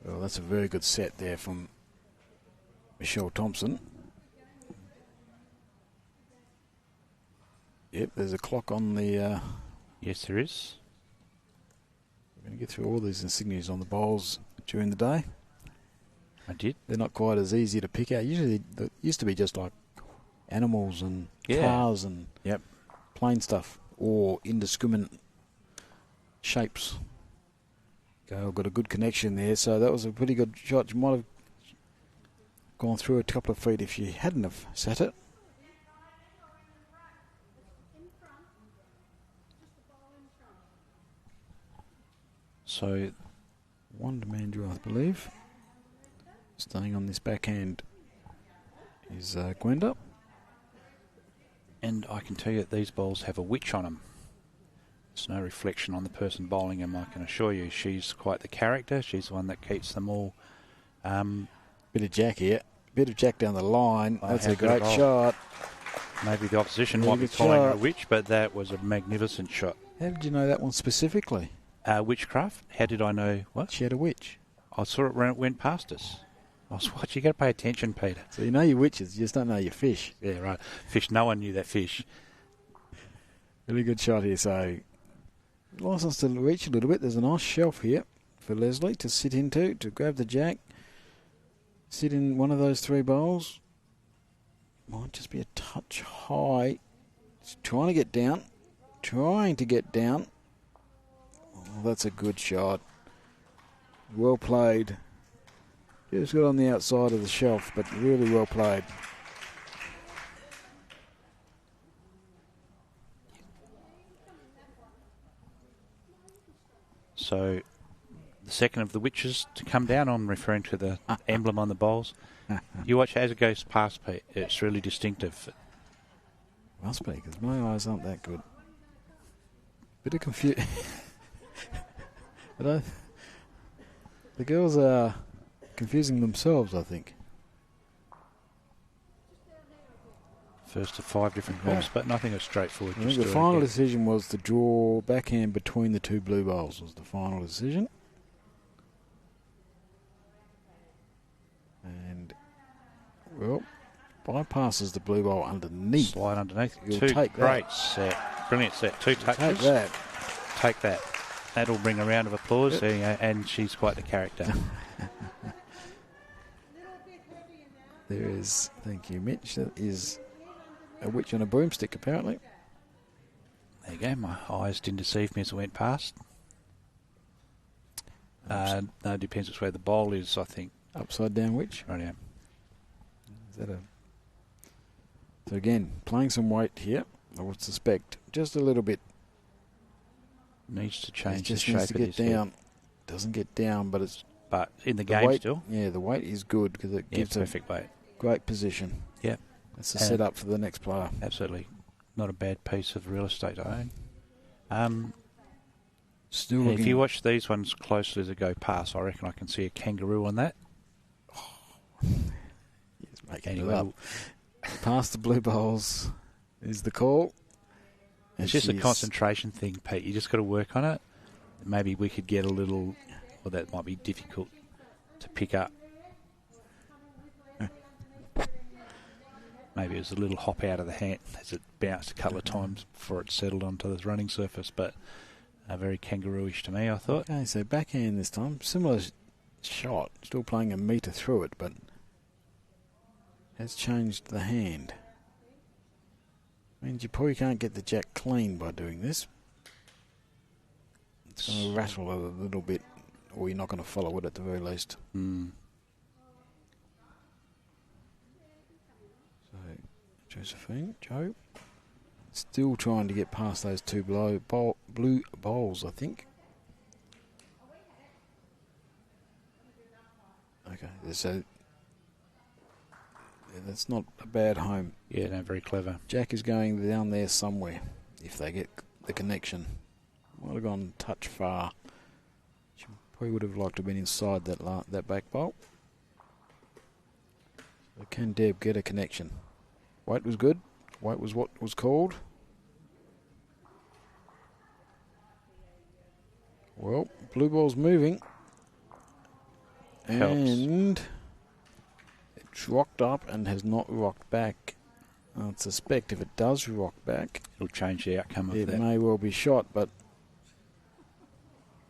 Well, that's a very good set there from Michelle Thompson. Yep, there's a clock on the... yes, there is. We're going to get through all these insignias on the bowls during the day. I did. They're not quite as easy to pick out. Usually, it used to be just like animals and cars and plain stuff, or indiscriminate shapes. Gail got a good connection there, so that was a pretty good shot. You might have gone through a couple of feet if you hadn't have sat it. So, one demand drill, I believe. Staying on this backhand is Gwenda. And I can tell you that these bowls have a witch on them. It's no reflection on the person bowling them, I can assure you. She's quite the character. She's the one that keeps them all. Bit of jack here. Bit of jack down the line. That's a great shot. Maybe the opposition might be calling her a witch, but that was a magnificent shot. How did you know that one specifically? Witchcraft? How did I know what? She had a witch. I saw it when it went past us. I was watching. You got to pay attention, Peter. So you know your witches, you just don't know your fish. Yeah, right. Fish. No one knew that fish. Really good shot here. So license to reach a little bit. There's a nice shelf here for Leslie to sit into, to grab the jack. Sit in one of those 3 bowls. Might just be a touch high. She's trying to get down. Oh, that's a good shot. Well played. Just got on the outside of the shelf, but really well played. So the second of the witches to come down, I'm referring to the emblem on the bowls. You watch as it goes past, Pete. It's really distinctive. Must be, because my eyes aren't that good. Bit of confusion. The girls are confusing themselves, I think. First of 5 different calls, but nothing is straightforward. I think the final decision was to draw backhand between the 2 blue bowls was the final decision. And, well, bypasses the blue bowl underneath. Slide underneath. You'll 2 take great that. set. Brilliant set. 2 touches. Take that. Take that. That'll bring a round of applause, and she's quite the character. There is, thank you, Mitch, that is a witch on a broomstick, apparently. There you go. My eyes didn't deceive me as it went past. No, it depends which way the bowl is, I think. Upside down witch. Right, yeah. Is that so again, playing some weight here, I would suspect, just a little bit. Needs to change the just shape needs to of get his down. head. Doesn't get down, but it's... But in the game weight, still? Yeah, the weight is good because it gives perfect weight. Great position. Yep. It's a setup for the next player. Absolutely. Not a bad piece of real estate to own. Still looking... If you watch these ones closely as they go past, I reckon I can see a kangaroo on that. He's making it up. Past the blue bowls is the call. It's just a concentration thing, Pete. You just got to work on it. Maybe we could get a little... Well, that might be difficult to pick up. Maybe it was a little hop out of the hand as it bounced a couple of times before it settled onto the running surface, but very kangaroo-ish to me, I thought. Okay, so backhand this time. Similar shot. Still playing a metre through it, but has changed the hand. Means you probably can't get the jack clean by doing this. It's going to rattle it a little bit, or you're not going to follow it at the very least. So, Josephine, Joe, still trying to get past those 2 blue bowls, I think. Okay, so that's not a bad home. Yeah, no, very clever. Jack is going down there somewhere if they get the connection. Might have gone a touch far. She probably would have liked to have been inside that back bowl. So can Deb get a connection? White was good. White was what was called. Well, blue ball's moving. Helps. And it's rocked up and has not rocked back. I would suspect if it does rock back, it'll change the outcome of that. It may well be shot, but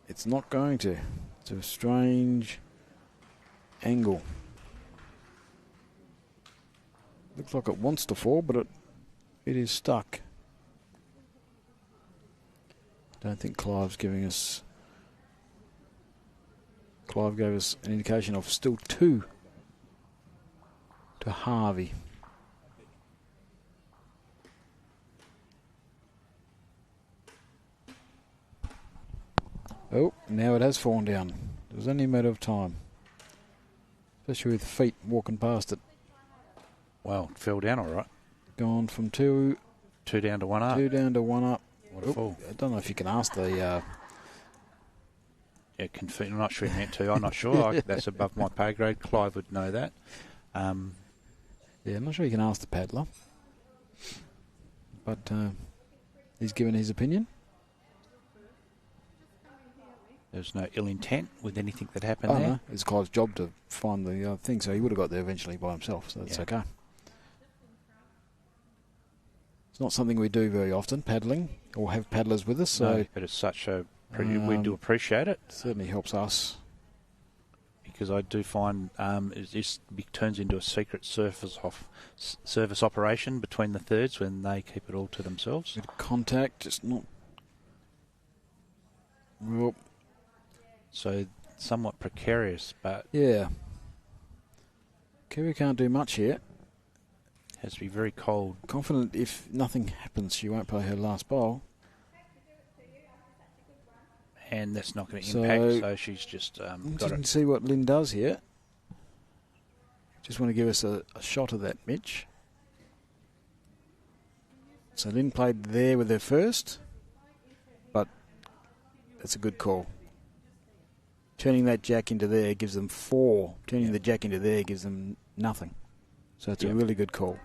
it's not going to. It's a strange angle. Looks like it wants to fall, but it is stuck. Don't think Clive's giving us... Clive gave us an indication of still 2 to Harvey. Oh, now it has fallen down. It was only a matter of time. Especially with feet walking past it. Well, it fell down all right. Gone from 2 down to 1 up. 2 down to 1 up. What a fall. I don't know if you can ask the... Yeah, I'm not sure he meant to. I'm not sure. That's above my pay grade. Clive would know that. Yeah, I'm not sure you can ask the paddler. But he's given his opinion. There's no ill intent with anything that happened there. No. It's Clive's job to find the thing, so he would have got there eventually by himself, so that's okay. It's not something we do very often, paddling, or have paddlers with us. So, no, but it's such a... we do appreciate it. Certainly helps us. Because I do find this turns into a secret service operation between the thirds when they keep it all to themselves. Bit of contact, just not... Well, so somewhat precarious, but... Yeah. Kerry can't do much here. Has to be very cold. Confident if nothing happens, she won't play her last bowl. And that's not going to impact, so she's just got it. See what Lynn does here. Just want to give us a shot of that, Mitch. So Lynn played there with her first, but that's a good call. Turning that jack into there gives them 4. Turning the jack into there gives them nothing. So it's a really good call.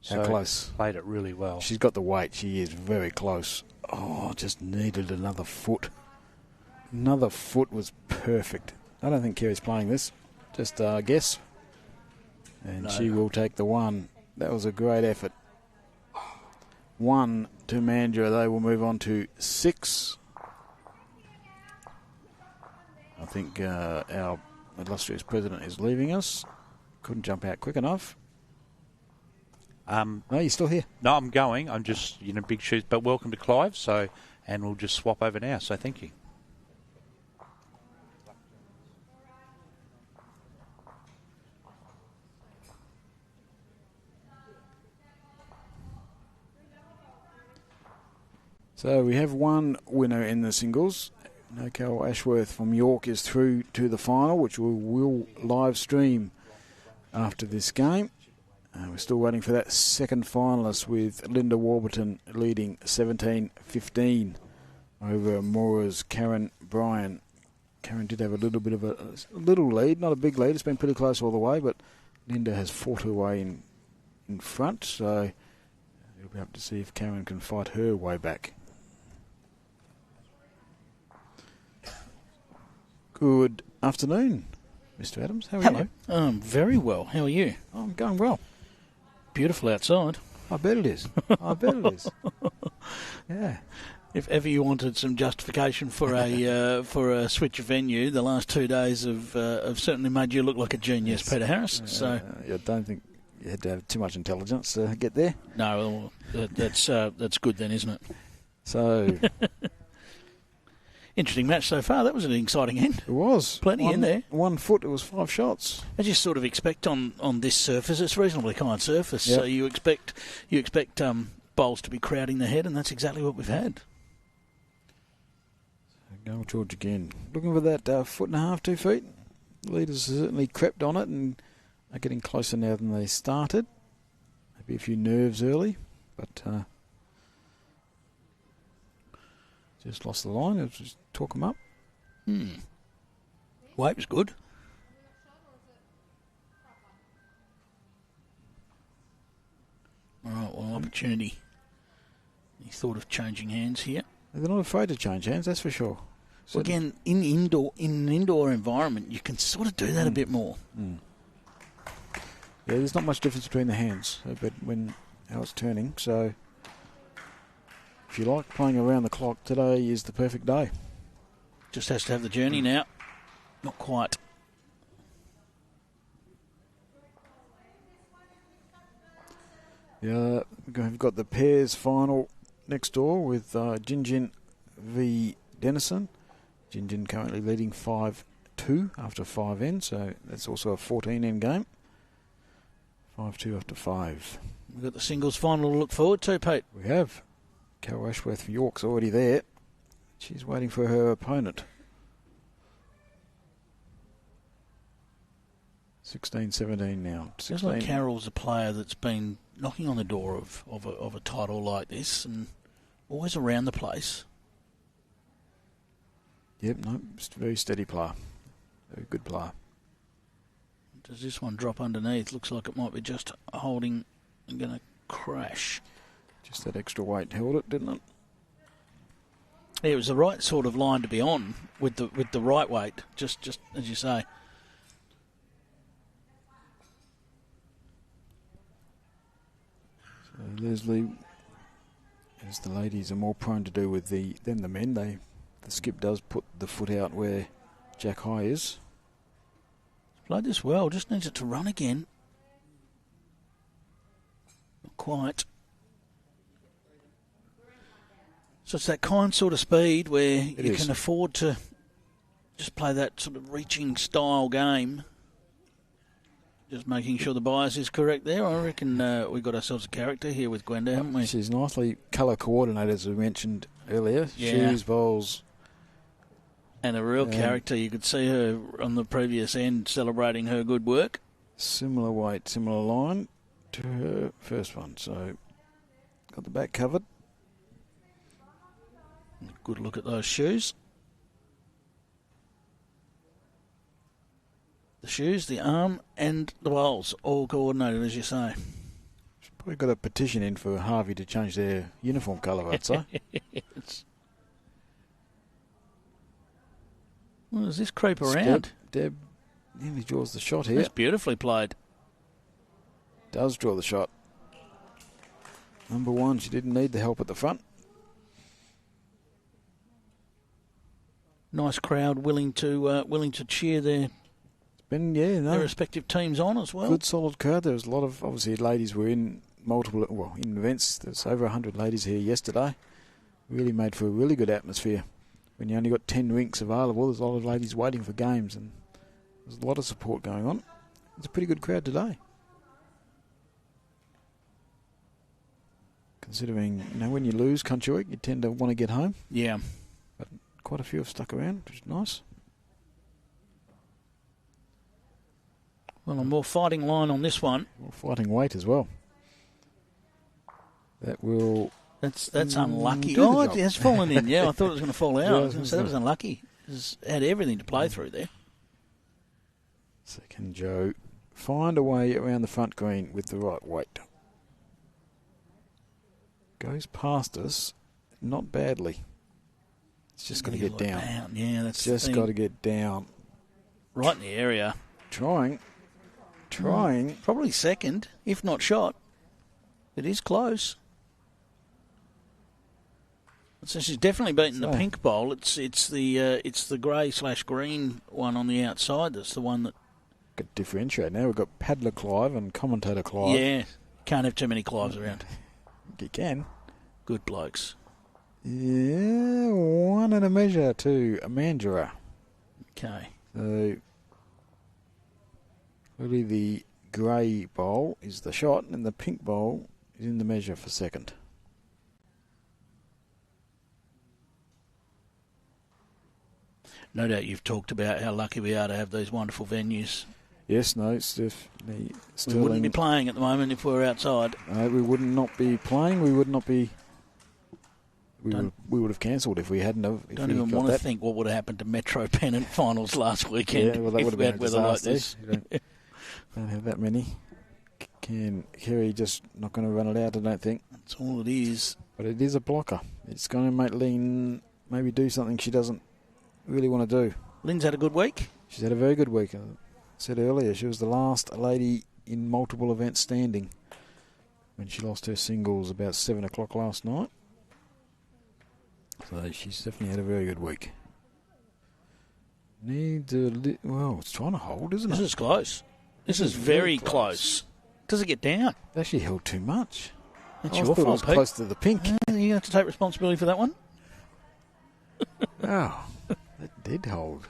So how close? Played it really well. She's got the weight. She is very close. Oh, just needed another foot. Another foot was perfect. I don't think Kerry's playing this. Just guess. And she will take the 1. That was a great effort. 1 to Mandurah. They will move on to 6. I think our illustrious president is leaving us. Couldn't jump out quick enough. No, you're still here. No, I'm going. I'm just, big shoes. But welcome to Clive. And we'll just swap over now. So thank you. So we have one winner in the singles. Carol Ashworth from York is through to the final, which we will live stream after this game. We're still waiting for that second finalist with Linda Warburton leading 17-15 over Mora's Karen Bryan. Karen did have a little bit of a little lead, not a big lead. It's been pretty close all the way, but Linda has fought her way in front, so we'll be able to see if Karen can fight her way back. Good afternoon, Mr. Adams. How are you? Hello. Very well. How are you? I'm going well. Beautiful outside. I bet it is. I bet it is. Yeah. If ever you wanted some justification for a switch of venue, the last 2 days have certainly made you look like a genius, yes. Peter Harris. So I don't think you had to have too much intelligence to get there. No, that's good then, isn't it? So. Interesting match so far. That was an exciting end. It was. Plenty in there. 1 foot, it was 5 shots. As you sort of expect on this surface, it's a reasonably kind surface. Yep. So you expect bowls to be crowding the head, and that's exactly what we've had. Go George again. Looking for that 1.5 2 feet. Leaders certainly crept on it and are getting closer now than they started. Maybe a few nerves early, but just lost the line. Let's just talk them up. Weight was good. All right, well, opportunity. He thought of changing hands here. They're not afraid to change hands, that's for sure. Well, again, in an indoor environment, you can sort of do that a bit more. Yeah, there's not much difference between the hands, but how it's turning. So, if you like playing around the clock, today is the perfect day. Just has to have the journey now. Not quite. Yeah, we've got the pairs final next door with Jinjin v Denison. Jinjin currently leading 5-2 after 5 ends, so that's also a 14-end game. 5-2 after 5. We've got the singles final to look forward to, Pete. We have. Carol Ashworth from York's already there. She's waiting for her opponent. 16-17 now. Feels like Carroll's a player that's been knocking on the door of a title like this and always around the place. Yep, no, just a very steady player. Very good player. Does this one drop underneath? Looks like it might be just holding and going to crash. Just that extra weight held it, didn't it? Yeah, it was the right sort of line to be on with the right weight, just as you say. So Leslie, as the ladies are more prone to do with than the men, the skip does put the foot out where Jack High is. Played this well, just needs it to run again. Not quite. So it's that kind sort of speed where you can afford to just play that sort of reaching style game. Just making sure the bias is correct there. I reckon we've got ourselves a character here with Gwenda, haven't we? She's nicely colour coordinated, as we mentioned earlier. Yeah. Shoes, bowls. And a real character. You could see her on the previous end celebrating her good work. Similar weight, similar line to her first one. So got the back covered. Good look at those shoes. The shoes, the arm, and the bowls, all coordinated, as you say. She's probably got a petition in for Harvey to change their uniform colour, I'd say. Well, does this creep around? Deb nearly draws the shot here. That's beautifully played. Does draw the shot. Number one, she didn't need the help at the front. Nice crowd willing to cheer their respective teams on as well. Good solid crowd. There was a lot of, obviously, ladies were in in events. There's over 100 ladies here yesterday. Really made for a really good atmosphere. When you only got 10 rinks available, there's a lot of ladies waiting for games, and there's a lot of support going on. It's a pretty good crowd today. Considering, when you lose country week, you tend to want to get home. Yeah. But quite a few have stuck around, which is nice. Well, a more fighting line on this one. More fighting weight as well. That will... That's unlucky. It has fallen in. Yeah, I thought it was going to fall out. So that was unlucky. It had everything to play through there. So can Joe find a way around the front green with the right weight? Goes past us, not badly. It's just got to get down. Yeah, that's just got to get down. Right in the area. Trying. Probably second, if not shot. It is close. So she's definitely beaten the pink bowl. It's the grey/green one on the outside that's the one that... Got to differentiate now. We've got Paddler Clive and Commentator Clive. Yeah, can't have too many Clives around. You can. Good blokes. Yeah, one and a measure to Amandra. Okay. So, really the grey bowl is the shot and the pink bowl is in the measure for second. No doubt you've talked about how lucky we are to have these wonderful venues. Yes, no, Stirling. We wouldn't be playing at the moment if we were outside. No, we would not be playing. We would not be... We would have cancelled if we hadn't have. Don't even want to think what would have happened to Metro Pennant finals last weekend. Yeah, well, that would have been a weather like disaster. this. Don't have that many. Kerry just not going to run it out, I don't think. That's all it is. But it is a blocker. It's going to make Lynn maybe do something she doesn't really want to do. Lynn's had a good week. She's had a very good week. I said earlier she was the last lady in multiple events standing when she lost her singles about 7 o'clock last night. So she's definitely had a very good week. It's trying to hold, isn't it? This is close. This is very close. Does it get down? It actually held too much. That's I your thought it was fault, Pete. close to the pink. You have to take responsibility for that one. Oh, that did hold.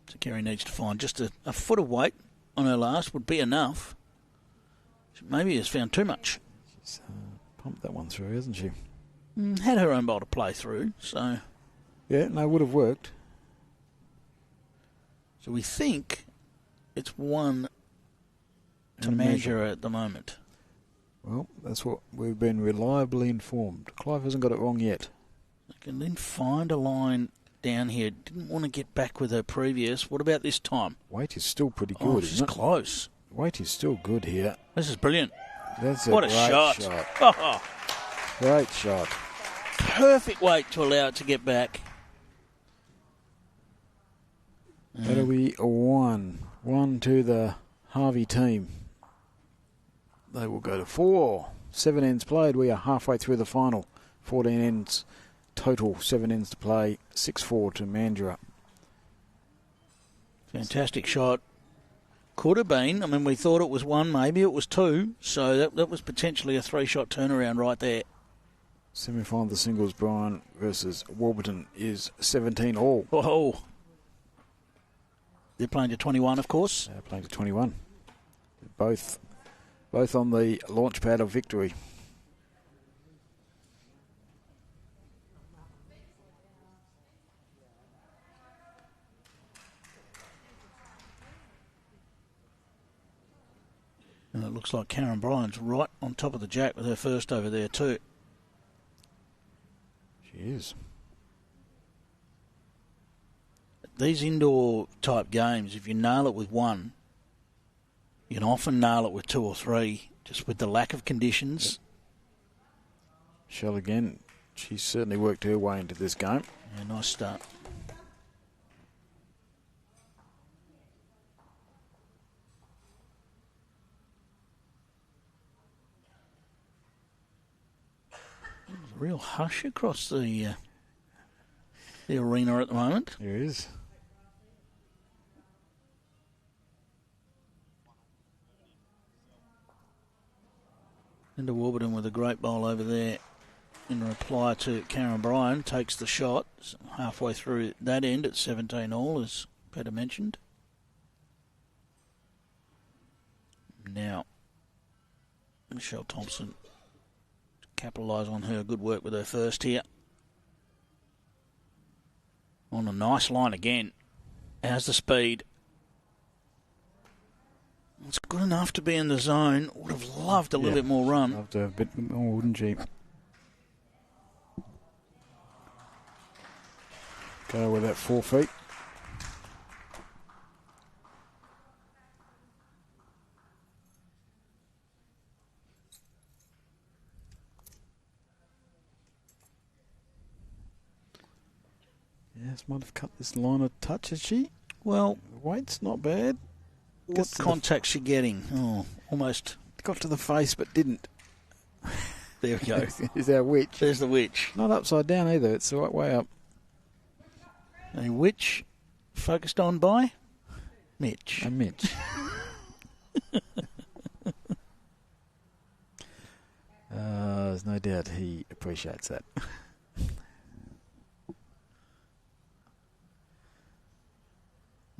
So Kerry needs to find just a foot of weight on her last would be enough. She maybe has found too much. She's pumped that one through, hasn't she? Had her own bowl to play through, so... Yeah, no, would have worked. So we think it's 1 to measure at the moment. Well, that's what we've been reliably informed. Clive hasn't got it wrong yet. I can then find a line down here. Didn't want to get back with her previous. What about this time? Weight is still pretty good, Oh, isn't she's it? close. Weight is still good here. This is brilliant. That's What a great shot. Oh, Great shot. perfect weight to allow it to get back. That'll be a 1. 1 to the Harvey team. They will go to 4. 7 ends played. We are halfway through the final. 14 ends total. 7 ends to play. 6-4 to Mandurah. Fantastic shot. Could have been. I mean, we thought it was 1, maybe it was 2. So that was potentially a 3-shot turnaround right there. Semi-final of the singles, Brian versus Warburton, is 17 all. Oh, they're playing to 21, of course. They're playing to 21. Both on the launch pad of victory. And it looks like Karen Bryan's right on top of the jack with her first over there too. She is. These indoor type games, if you nail it with 1, you can often nail it with 2 or 3, just with the lack of conditions. Shell again. She's certainly worked her way into this game. Yeah, nice start. There's a real hush across the arena at the moment. There is. Into Warburton with a great bowl over there in reply to Karen Bryan. Takes the shot halfway through that end at 17 all, as Peter mentioned. Now, Michelle Thompson capitalise on her good work with her first here. On a nice line again. How's the speed? It's good enough to be in the zone. Would have loved a little bit more run. Loved to have a bit more, wouldn't she? Go with that 4 feet. Yes, might have cut this line a touch, has she? Well, the weight's not bad. What contact's she getting? Oh, almost. Got to the face but didn't. There we go. Is our witch. There's the witch. Not upside down either. It's the right way up. A witch focused on by Mitch. A Mitch. There's no doubt he appreciates that.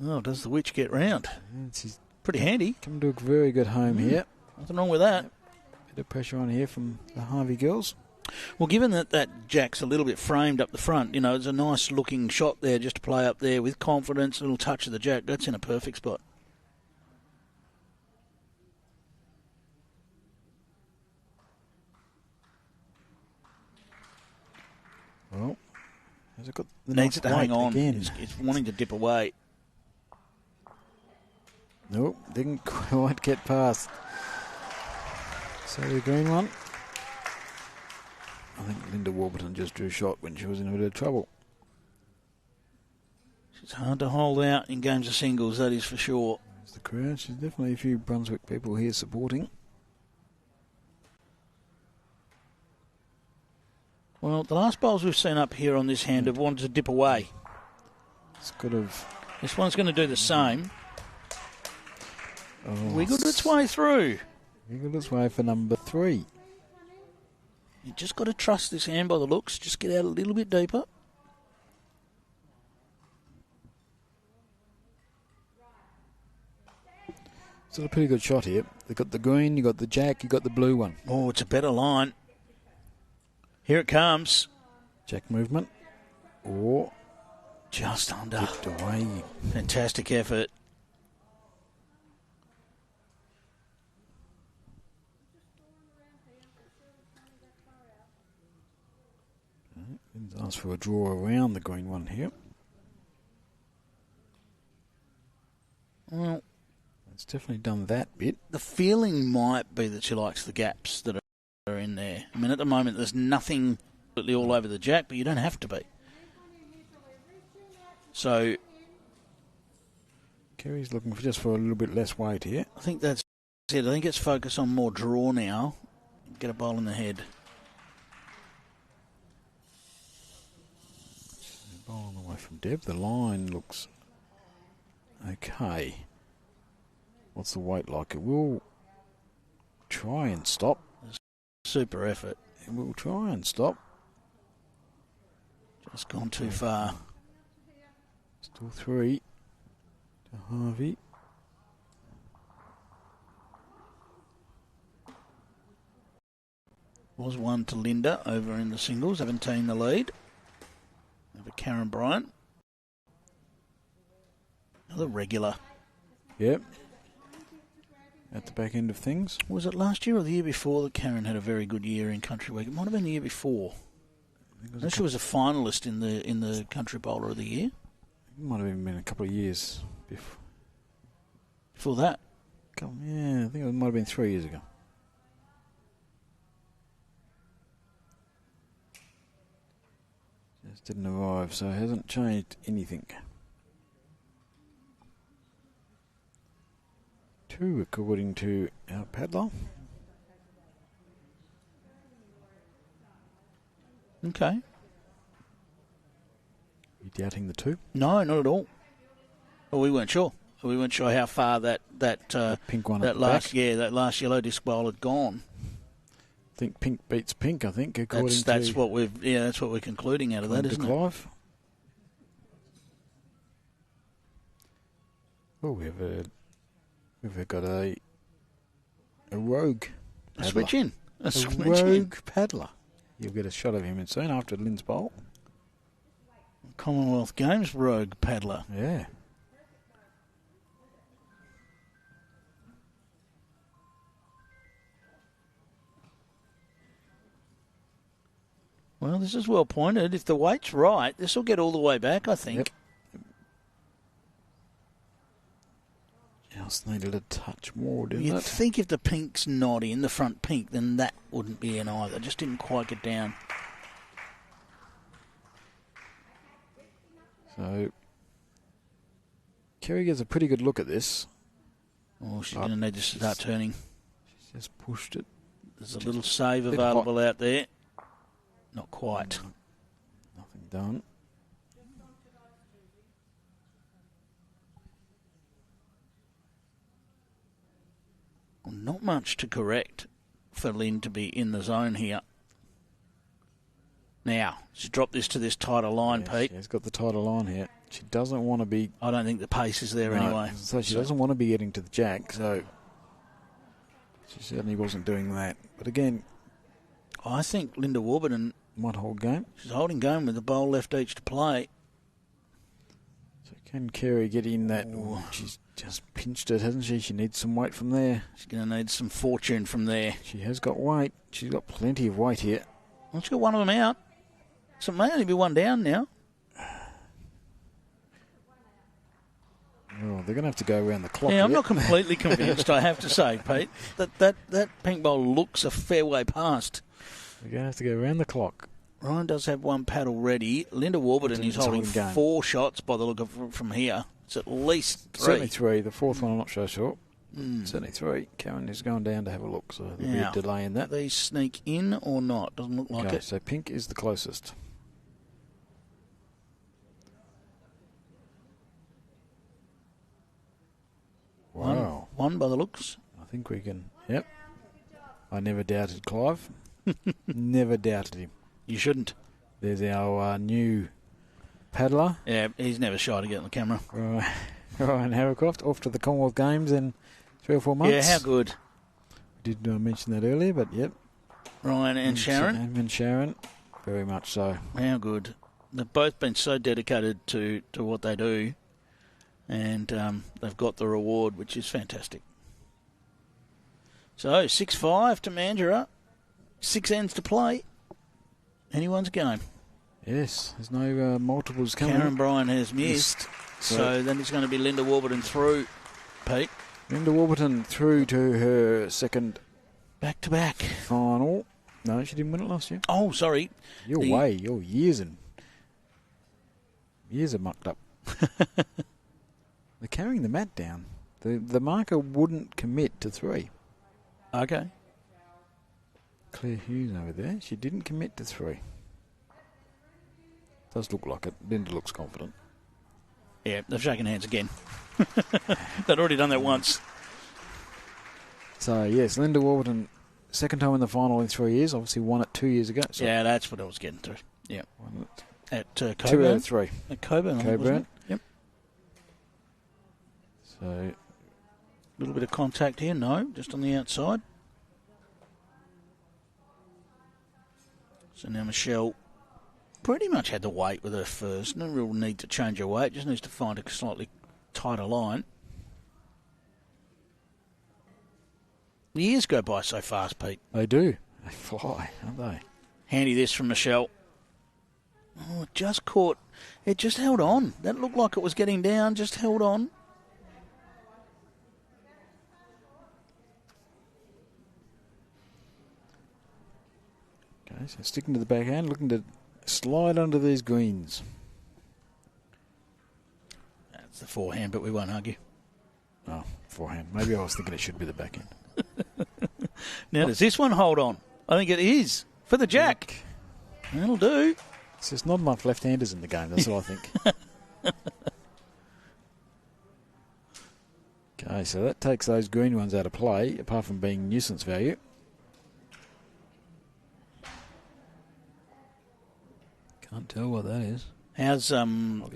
Oh, does the witch get round? Yeah, she's pretty handy. Come to a very good home here. Nothing wrong with that. Bit of pressure on here from the Harvey girls. Well, given that jack's a little bit framed up the front, it's a nice looking shot there just to play up there with confidence, a little touch of the jack. That's in a perfect spot. Well, has it got the needs nice it to hang on. Again? It's wanting to dip away. Nope, didn't quite get past. So the green one. I think Linda Warburton just drew shot when she was in a bit of trouble. It's hard to hold out in games of singles, that is for sure. There's the crowd. There's definitely a few Brunswick people here supporting. Well, the last bowls we've seen up here on this hand have wanted to dip away. It's got of. This one's going to do the same. Oh, Wiggled its way through. Wiggled its way for number 3. You just got to trust this hand by the looks. Just get out a little bit deeper. Still a pretty good shot here. They've got the green, you got the jack, you got the blue one. Oh, it's a better line. Here it comes. Jack movement. Or just under. tipped away. Fantastic effort. Ask for a draw around the green one here. Well, it's definitely done that bit. The feeling might be that she likes the gaps that are in there. I mean, at the moment, there's nothing completely all over the jack, but you don't have to be. So, Kerry's looking just for a little bit less weight here. I think that's it. I think it's focus on more draw now. Get a bowl in the head. Bowl on the way from Deb. The line looks okay. What's the weight like? It will try and stop. Super effort. It will try and stop. Just gone too far. Still 3 to Harvey. Was 1 to Linda over in the singles, 17 the lead. Over Karen Bryant. Another regular. Yep. At the back end of things. Was it last year or the year before that Karen had a very good year in Country Week? It might have been the year before. She was a finalist in the Country Bowler of the Year. It might have even been a couple of years before that. Yeah, I think it might have been 3 years ago. Just didn't arrive, so it hasn't changed anything. 2 according to our paddler. Okay. You doubting the 2? No, not at all. Well, we weren't sure. We weren't sure how far that pink one that last yellow disc bowl had gone. I think pink beats pink. I think that's what we're concluding out of that, isn't Clive. it? Oh, we've got a rogue paddler. Switch in. A rogue paddler. You'll get a shot of him soon after Lynn's bowl. Commonwealth Games rogue paddler. Yeah. Well, this is well pointed. If the weight's right, this will get all the way back, I think. Yep. Just needed a touch more, didn't it? You'd think if the pink's not in, the front pink, then that wouldn't be in either. Just didn't quite get down. So, Kerry gets a pretty good look at this. Oh, she's going to need to start turning. She's just pushed it. There's a little save available out there. Not quite. Nothing done. Well, not much to correct for Lynn to be in the zone here. Now, she's dropped this to this tighter line, Pete. She's got the tighter line here. She doesn't want to be... I don't think the pace is there anyway. So she doesn't want to be getting to the jack, so she certainly wasn't doing that. But again... I think Linda Warburton might hold game. She's holding game with the bowl left each to play. So can Kerry get in that? Oh, she's just pinched it, hasn't she? She needs some weight from there. She's going to need some fortune from there. She has got weight. She's got plenty of weight here. Well, she's got one of them out. So it may only be one down now. Oh, they're going to have to go around the clock. Yeah, I'm not completely convinced, I have to say, Pete. That pink bowl looks a fair way past. They're going to have to go around the clock. Ryan does have one paddle ready. Linda Warburton is holding 4 shots by the look of from here. It's at least 3. Certainly 3. The fourth one I'm not so sure. Certainly 3. Karen is going down to have a look, so there'll be a delay in that. They sneak in or not? Doesn't look like it. So pink is the closest. Wow. One by the looks. I think we can. Yep. I never doubted Clive. Never doubted him. You shouldn't. There's our new paddler. Yeah, he's never shy to get on the camera. Ryan Harricroft off to the Commonwealth Games and 3 or 4 months. Yeah, how good. Did mention that earlier, but yep. Ryan and Sharon. And Sharon, very much so. How good. They've both been so dedicated to what they do, and they've got the reward, which is fantastic. So, 6-5 to Mandurah. 6 ends to play. Anyone's game. Yes, there's no multiples coming. Karen Bryan has missed. So then it's going to be Linda Warburton through, Pete. Linda Warburton through to her second back-to-back final. No, she didn't win it last year. Oh, sorry. Your years are mucked up. They're carrying the mat down. The marker wouldn't commit to 3. Okay. Claire Hughes over there. She didn't commit to 3. Does look like it. Linda looks confident. Yeah, they've shaken hands again. They'd already done that once. So, yes, Linda Warburton, second time in the final in 3 years. Obviously won it 2 years ago. So yeah, that's what I was getting to. Yeah. At Coburn. 2 out of 3. At Coburn. Coburn. Yep. So, a little bit of contact here. No, just on the outside. So now Michelle pretty much had the weight with her first. No real need to change her weight. Just needs to find a slightly tighter line. The years go by so fast, Pete. They do. They fly, aren't they? Handy this from Michelle. Oh, it just caught. It just held on. That looked like it was getting down. Just held on. Okay, so sticking to the backhand, looking to slide under these greens. That's the forehand, but we won't argue. Oh, forehand. Maybe I was thinking it should be the backhand. Now, does this one hold on? I think it is. For the jack. That'll do. There's not enough left-handers in the game, that's what I think. Okay, so that takes those green ones out of play, apart from being nuisance value. Can't tell what that is. How's home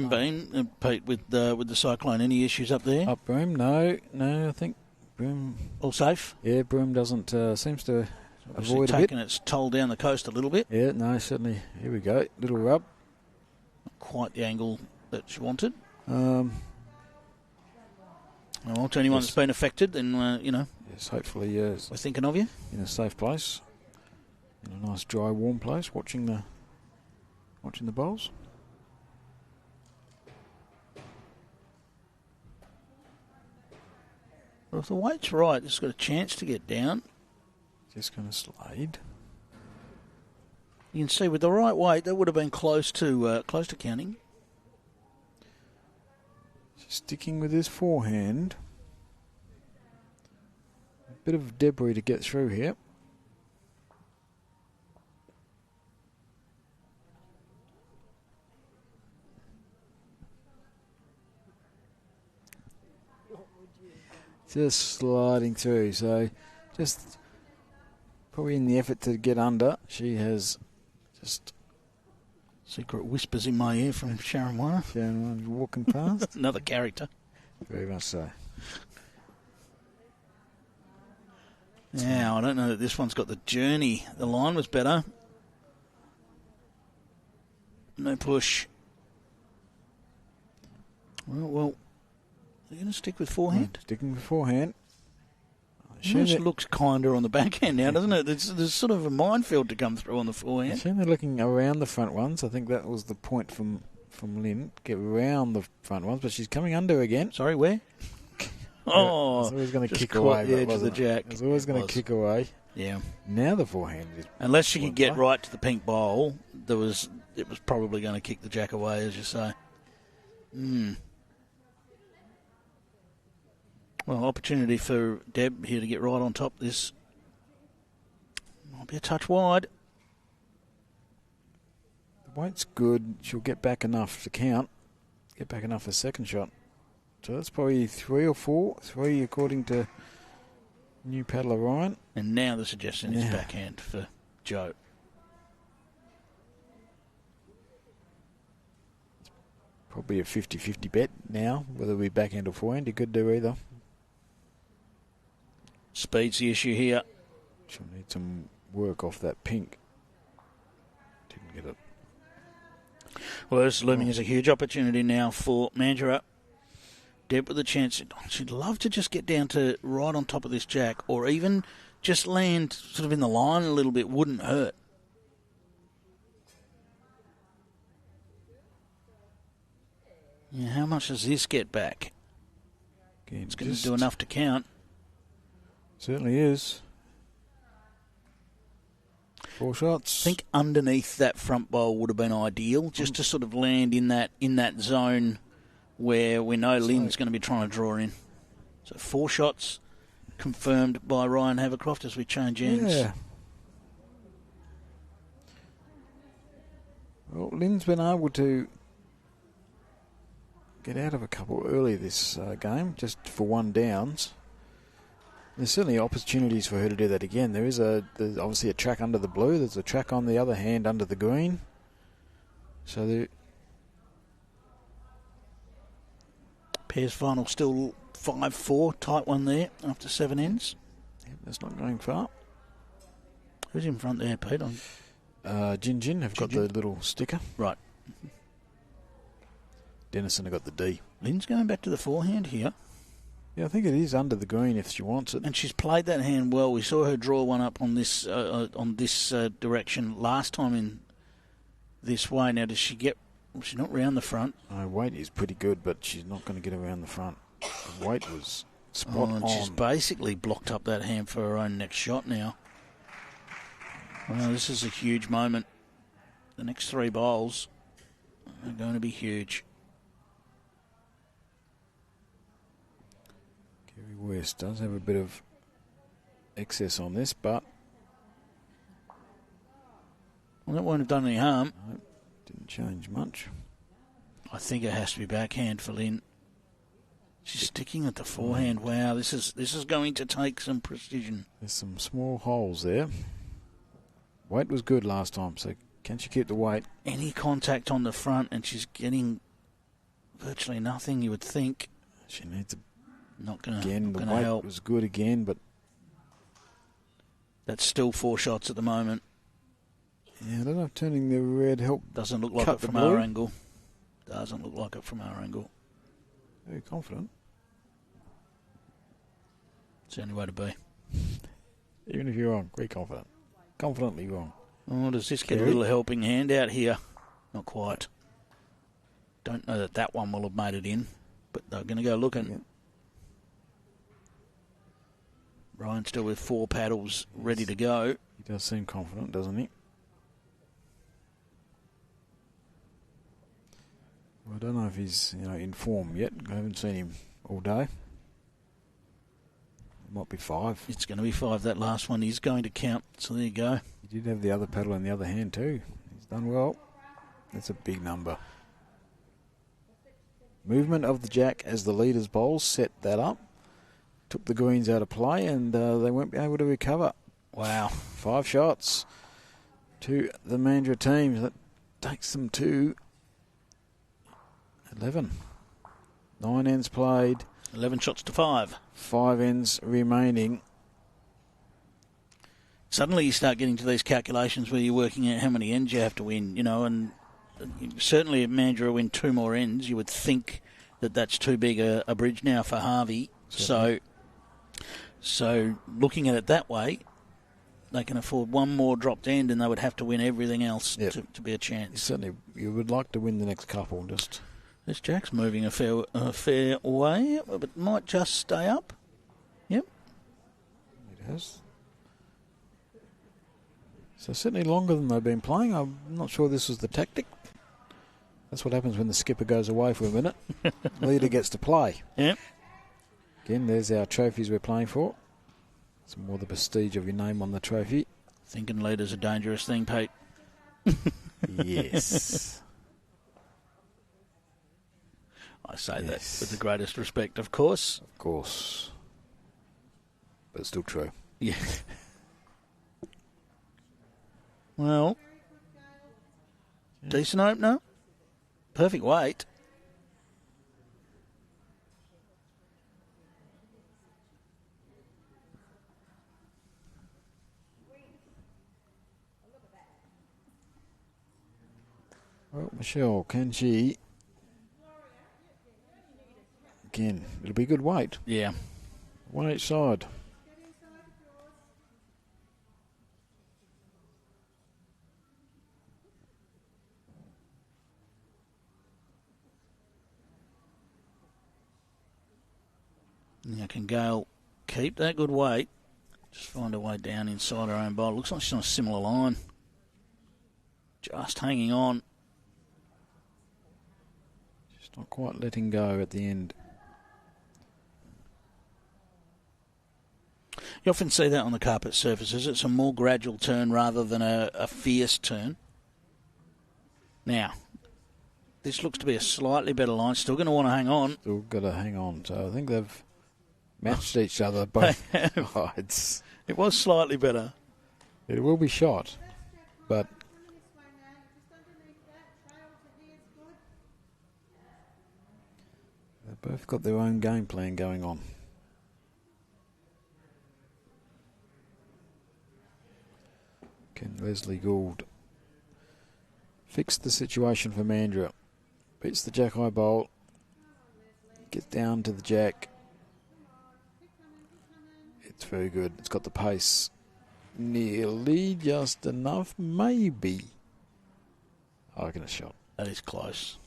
been, Pete, with the cyclone? Any issues up there? Up Broome? No, I think Broome... All safe? Yeah, Broome doesn't... seems to obviously avoid a bit. taking its toll down the coast a little bit. Yeah, no, certainly. Here we go. Little rub. Not quite the angle that she wanted. Well, to anyone that's been affected, then, yes, hopefully, yes, we're thinking of you. In a safe place. In a nice, dry, warm place, watching the bowls. Well, if the weight's right, it's got a chance to get down. Just going to slide. You can see with the right weight, that would have been close to counting. Sticking with his forehand. A bit of debris to get through here. Just sliding through, so just probably in the effort to get under, she has just... Secret whispers in my ear from Sharon Warner. Sharon Warner walking past. Another character. Very much so. Now, I don't know that this one's got the journey. The line was better. No push. Well, they're going to stick with forehand? Sticking with forehand. It looks kinder on the backhand now, doesn't it? There's sort of a minefield to come through on the forehand. They're looking around the front ones. I think that was the point from Lynn. Get around the front ones, but she's coming under again. Sorry, where? Oh, it's always going to kick away. The edge of the jack. It's always going to kick away. Yeah. Now the forehand is... Unless she could get right to the pink bowl, it was probably going to kick the jack away, as you say. Well, opportunity for Deb here to get right on top of this. Might be a touch wide. The weight's good. She'll get back enough to count. Get back enough for second shot. So that's probably 3 or 4. 3 according to new paddler Ryan. And now the suggestion is backhand for Joe. Probably a 50-50 bet now, whether we backhand or forehand. You could do either. Speed's the issue here. She'll need some work off that pink. Didn't get it. Well, it's looming as a huge opportunity now for Mandurah. Deb with a chance. She'd love to just get down to right on top of this jack, or even just land sort of in the line a little bit. Wouldn't hurt. Yeah, how much does this get back? Again, it's going to do enough to count. Certainly is. 4 shots. I think underneath that front bowl would have been ideal, just to sort of land in that zone where we know Lynn's going to be trying to draw in. So 4 shots confirmed by Ryan Havercroft as we change ends. Yeah. Well, Lynn's been able to get out of a couple early this game, just for 1 downs. There's certainly opportunities for her to do that again. There's obviously a track under the blue. There's a track on the other hand under the green. So the pairs final still 5-4, tight one there after 7 ends. Yep, that's not going far. Who's in front there, Pete? Jin have got the little sticker. Right. Dennison have got the D. Lynn's going back to the forehand here. Yeah, I think it is under the green if she wants it. And she's played that hand well. We saw her draw one up on this direction last time in this way. Now, does she get... Well, she's not round the front. Weight is pretty good, but she's not going to get around the front. The weight was spot on. She's basically blocked up that hand for her own next shot now. Well, this is a huge moment. The next 3 bowls are going to be huge. Kerry West does have a bit of excess on this, but... Well, that won't have done any harm. No, didn't change much. I think it has to be backhand for Lynn. She's sticking at the forehand. Wow, this is going to take some precision. There's some small holes there. Weight was good last time, so can she keep the weight? Any contact on the front, and she's getting virtually nothing, you would think. She needs a... Not going to Again, the weight help. was good again, but... That's still 4 shots at the moment. Yeah, I don't know if turning the red helped. Doesn't look like it from our angle. Doesn't look like it from our angle. Very confident. It's the only way to be. Even if you're wrong, very confident. Confidently wrong. Oh, does this get a little helping hand out here? Not quite. Don't know that one will have made it in, but they're going to go looking. Yeah. Ryan still with 4 paddles ready to go. He does seem confident, doesn't he? Well, I don't know if he's in form yet. I haven't seen him all day. It might be 5. It's going to be 5. That last one is going to count. So there you go. He did have the other paddle in the other hand too. He's done well. That's a big number. Movement of the jack as the leaders bowl set that up. Took the greens out of play and they won't be able to recover. Wow. 5 shots to the Mandurah teams. That takes them to 11. 9 ends played. 11 shots to 5. 5 ends remaining. Suddenly you start getting to these calculations where you're working out how many ends you have to win, and certainly if Mandurah win 2 more ends, you would think that that's too big a bridge now for Harvey. So looking at it that way, they can afford 1 more dropped end and they would have to win everything else to be a chance. Certainly, you would like to win the next couple. This jack's moving a fair way, but might just stay up. Yep. It has. So certainly longer than they've been playing. I'm not sure this was the tactic. That's what happens when the skipper goes away for a minute. Leader gets to play. Yep. Again, there's our trophies we're playing for. Some more the prestige of your name on the trophy. Thinking leader's a dangerous thing, Pete. Yes. I say that with the greatest respect, of course. Of course. But it's still true. Yeah. Well, decent opener. Perfect weight. Well, Michelle, can she... Again, it'll be good weight. Yeah. One each side. Now, can Gail keep that good weight? Just find a way down inside her own bowl. Looks like she's on a similar line. Just hanging on. Just not quite letting go at the end. You often see that on the carpet surfaces. It's a more gradual turn rather than a fierce turn. Now, this looks to be a slightly better line. Still going to want to hang on. Still got to hang on. So I think they've matched each other both sides. It was slightly better. It will be shot, but they've both got their own game plan going on. Can Leslie Gould fix the situation for Mandurah? Beats the jack-high bowl, gets down to the jack. It's very good. It's got the pace. Nearly just enough, maybe. I reckon it's shot. That is close.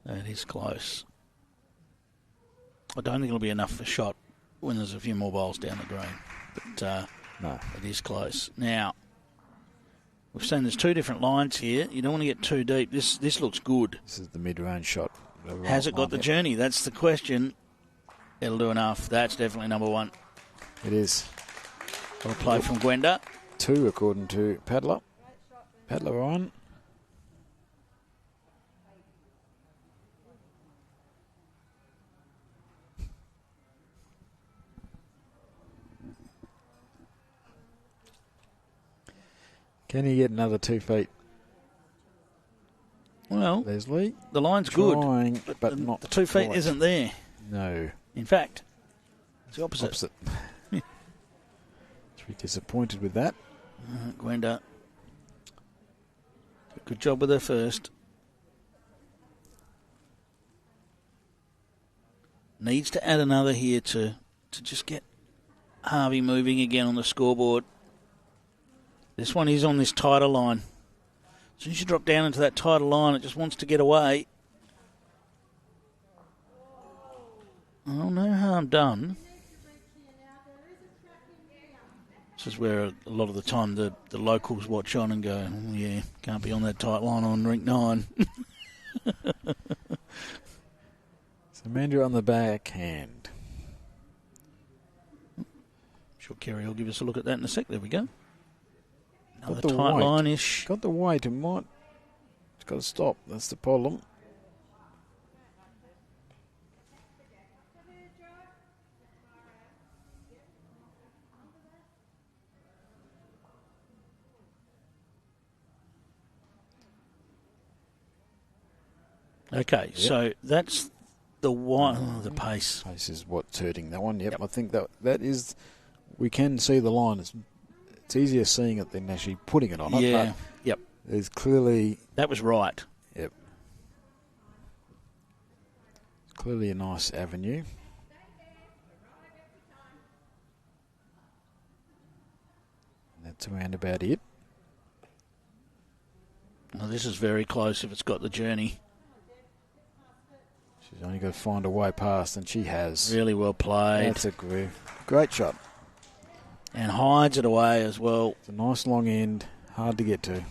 That is close. I don't think it'll be enough for shot when there's a few more bowls down the green. But No. it is close. Now, we've seen there's two different lines here. You don't want to get too deep. This looks good. This is the mid-range shot. Has it got the journey? That's the question. It'll do enough. That's definitely number one. It is. Well played from Gwenda. 2 according to Paddler. Paddler on. Can he get another 2 feet? Well, Leslie? the line's good, Trying, but the not 2 feet quite. isn't there. No. In fact, it's the opposite. Opposite. Should be disappointed with that. Gwenda. Good job with her first. Needs to add another here to just get Harvey moving again on the scoreboard. This one is on this tighter line. As soon as you drop down into that tighter line, it just wants to get away. Oh, no harm done. This is where a lot of the time the locals watch on and go, oh, yeah, can't be on that tight line on rink 9. So Mandurah on the backhand. I'm sure Kerry will give us a look at that in a sec. There we go. Another Got the tight weight. line-ish. Got the weight and might. It's got to stop. That's the problem. Okay, so that's the one. Oh, the pace. Pace is what's hurting that one. Yep. I think that is. We can see the line. It's easier seeing it than actually putting it on it. Yeah. But Yep. there's clearly. That was right. Yep. Clearly a nice avenue. That's around about it. Well, this is very close if it's got the journey. She's only got to find a way past, and she has. Really well played. That's a great shot. And hides it away as well. It's a nice long end, hard to get to.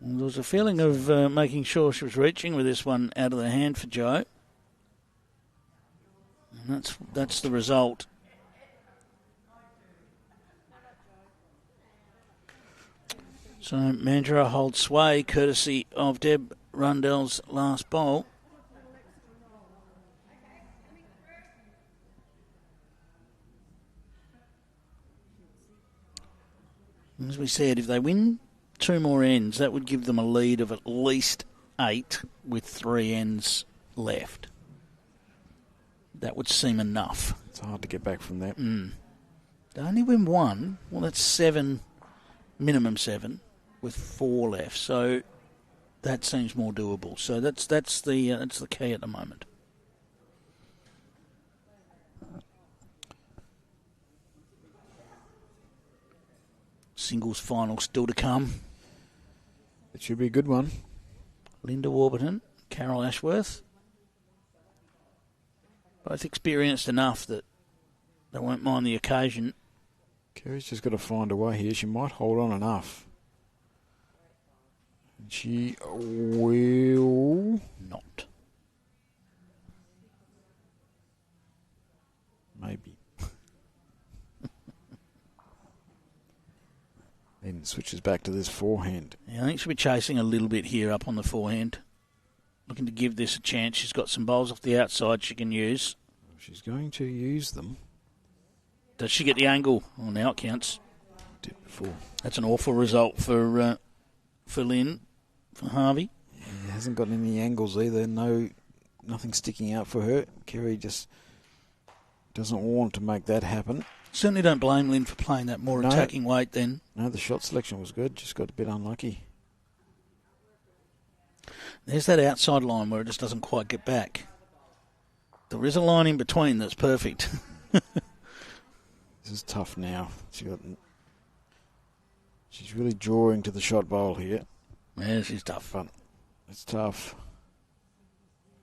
There was a feeling of making sure she was reaching with this one out of the hand for Jo. And that's the result. So Mandurah holds sway courtesy of Deb Rundell's last bowl. As we said, if they win 2 more ends, that would give them a lead of at least 8 with 3 ends left. That would seem enough. It's hard to get back from that. They only win one. Well, that's 7, minimum 7, with 4 left. So that seems more doable. So that's the key at the moment. Singles final still to come. It should be a good one. Linda Warburton, Carol Ashworth. Both experienced enough that they won't mind the occasion. Kerry's just got to find a way here. She might hold on enough. She will not. Maybe. Then switches back to this forehand. Yeah, I think she'll be chasing a little bit here up on the forehand. Looking to give this a chance. She's got some bowls off the outside she can use. She's going to use them. Does she get the angle? Well, now it counts. Did before. That's an awful result for Lynn, for Harvey. Yeah, hasn't got any angles either. Nothing sticking out for her. Kerry just doesn't want to make that happen. Certainly don't blame Lynn for playing that more attacking weight then. No, the shot selection was good. Just got a bit unlucky. There's that outside line where it just doesn't quite get back. There is a line in between that's perfect. This is tough now. She's really drawing to the shot bowl here. Yeah, she's tough. But it's tough.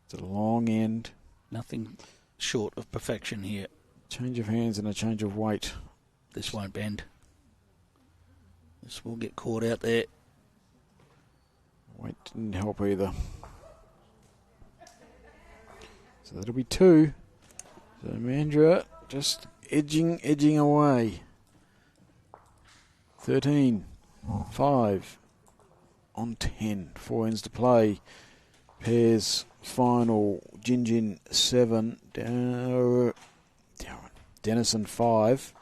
It's a long end. Nothing short of perfection here. Change of hands and a change of weight. This won't bend. This will get caught out there. Weight didn't help either. So that'll be 2. So Mandra just edging away. 13, 5 on 10. 4 ends to play. Pairs final. Jinjin 7. Dennison 5.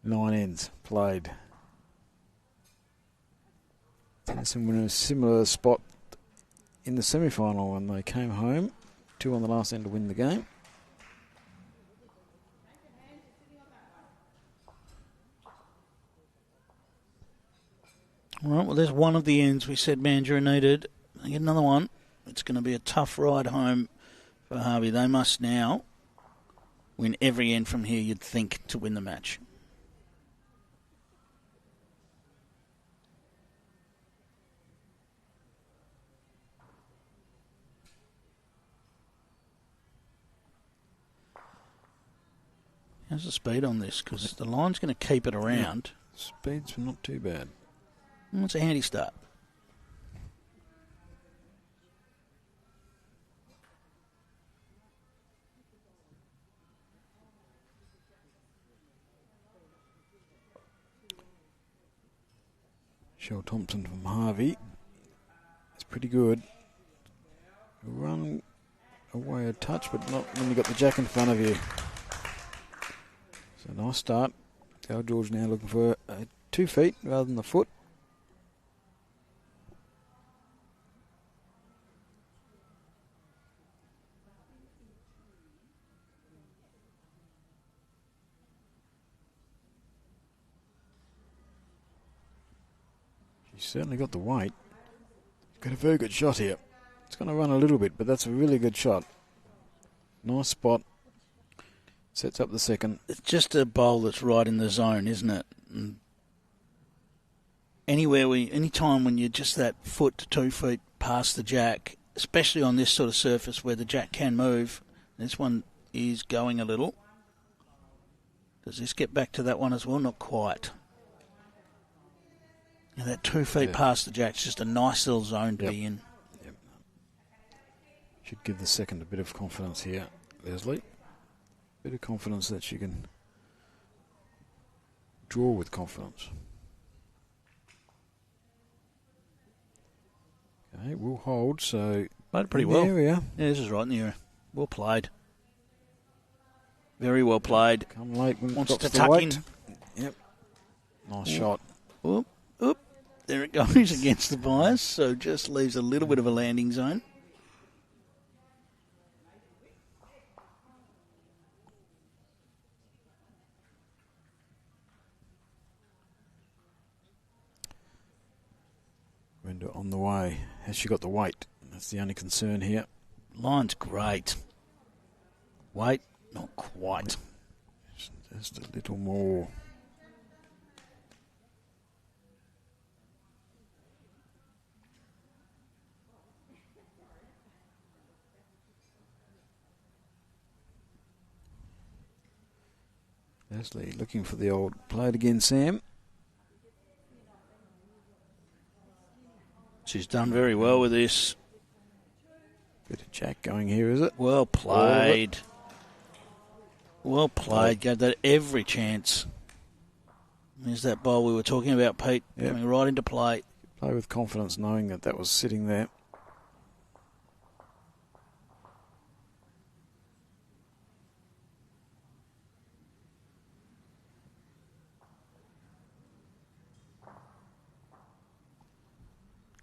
9 ends played. Dennison were in a similar spot in the semi-final when they came home. 2 on the last end to win the game. All right, well, there's one of the ends we said Mandurah needed. They get another one. It's going to be a tough ride home for Harvey. They must now win every end from here, you'd think, to win the match. How's the speed on this? Because the line's going to keep it around. Yeah, speed's not too bad. Well, it's a handy start. Shell Thompson from Harvey. It's pretty good. Run away a touch, but not when you've got the jack in front of you. So nice start. Gal George now looking for 2 feet rather than the foot. She's certainly got the weight. Got a very good shot here. It's going to run a little bit, but that's a really good shot. Nice spot. Sets up the second. It's just a bowl that's right in the zone, isn't it? And any time when you're just that foot to 2 feet past the jack, especially on this sort of surface where the jack can move, this one is going a little. Does this get back to that one as well? Not quite. Now that 2 feet past the jack's just a nice little zone to be in. Yep. Should give the second a bit of confidence here, Leslie. Bit of confidence that she can draw with confidence. Okay, we'll hold, so... Played pretty well. Area. Yeah, this is right in the area. Well played. Very well played. Come late when wants it to drops tuck the weight. in. Yep. Nice shot. Oop, oop. There it goes against the bias, so just leaves a little bit of a landing zone. Gwenda on the way. Has she got the weight? That's the only concern here. Line's great. Weight, not quite. Just a little more. Leslie looking for the old play it again, Sam. She's done very well with this. Bit of jack going here, is it? Well played. Well played. Gave that every chance. There's that bowl we were talking about, Pete, coming right into play. Play with confidence knowing that that was sitting there.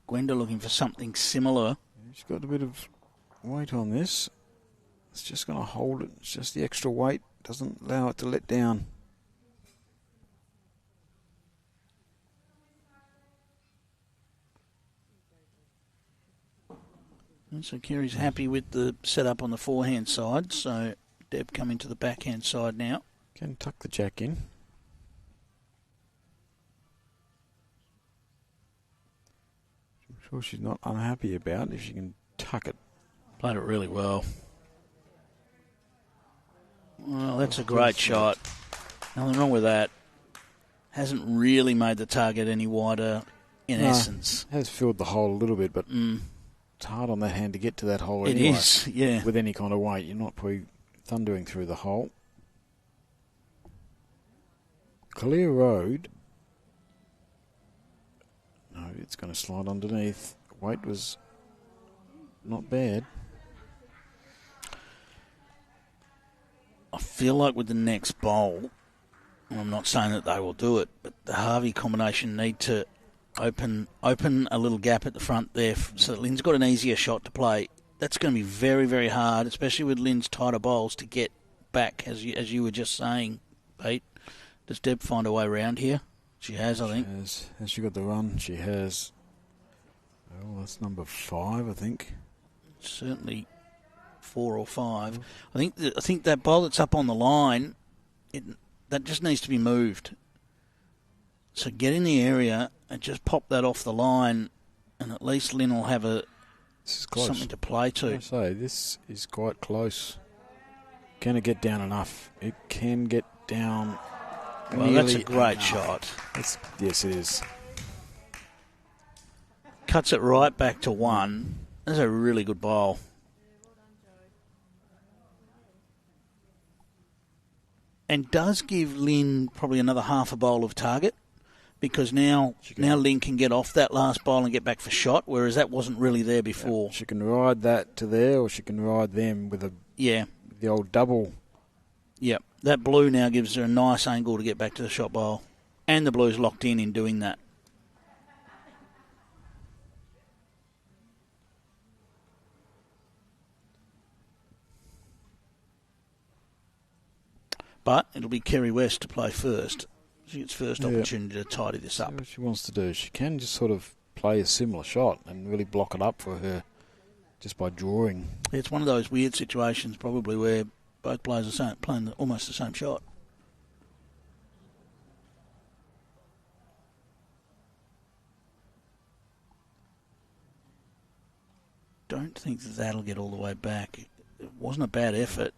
Gwenda looking for something similar. She's got a bit of weight on this. It's just going to hold it. It's just the extra weight. Doesn't allow it to let down. And so Kerry's happy with the setup on the forehand side. So Deb coming to the backhand side now. Can tuck the jack in. I'm sure she's not unhappy about it if she can tuck it. Played it really well. Well, that's a great shot. Nothing wrong with that. Hasn't really made the target any wider in essence. Has filled the hole a little bit, but it's hard on that hand to get to that hole It anyway. is, yeah. With any kind of weight. You're not probably thundering through the hole. Clear road. No, it's going to slide underneath. Weight was not bad. I feel like with the next bowl, and I'm not saying that they will do it, but the Harvey combination need to open a little gap at the front there so that Lynn's got an easier shot to play. That's going to be very, very hard, especially with Lynn's tighter bowls, to get back, as you were just saying, Pete. Does Deb find a way around here? She has, I think. Has she got the run? She has. Oh, that's number 5, I think. Certainly 4 or 5. I think that bowl that's up on the line, that just needs to be moved. So get in the area and just pop that off the line, and at least Lynn will have something to play to. I say this is quite close. Can it get down enough? It can get down. Well, that's a great shot. Yes, it is. Cuts it right back to 1. That's a really good bowl. And does give Lynn probably another half a bowl of target, because now Lynn can get off that last bowl and get back for shot, whereas that wasn't really there before. She can ride that to there, or she can ride them with the old double. Yep. That blue now gives her a nice angle to get back to the shot bowl. And the blue's locked in doing that. But it'll be Kerry West to play first. She gets first opportunity to tidy this up. See what she wants to do. She can just sort of play a similar shot and really block it up for her just by drawing. It's one of those weird situations probably where both players are playing almost the same shot. Don't think that'll get all the way back. It wasn't a bad effort.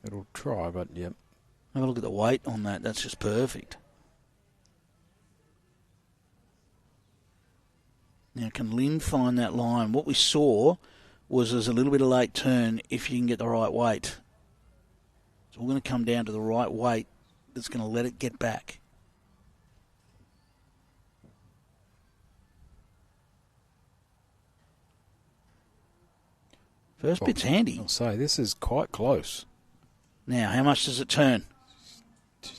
It'll try, but yep. Have a look at the weight on that. That's just perfect. Now, can Lynn find that line? What we saw was there's a little bit of late turn if you can get the right weight. So we're going to come down to the right weight that's going to let it get back. First bit's handy. I'll say, this is quite close. Now, how much does it turn?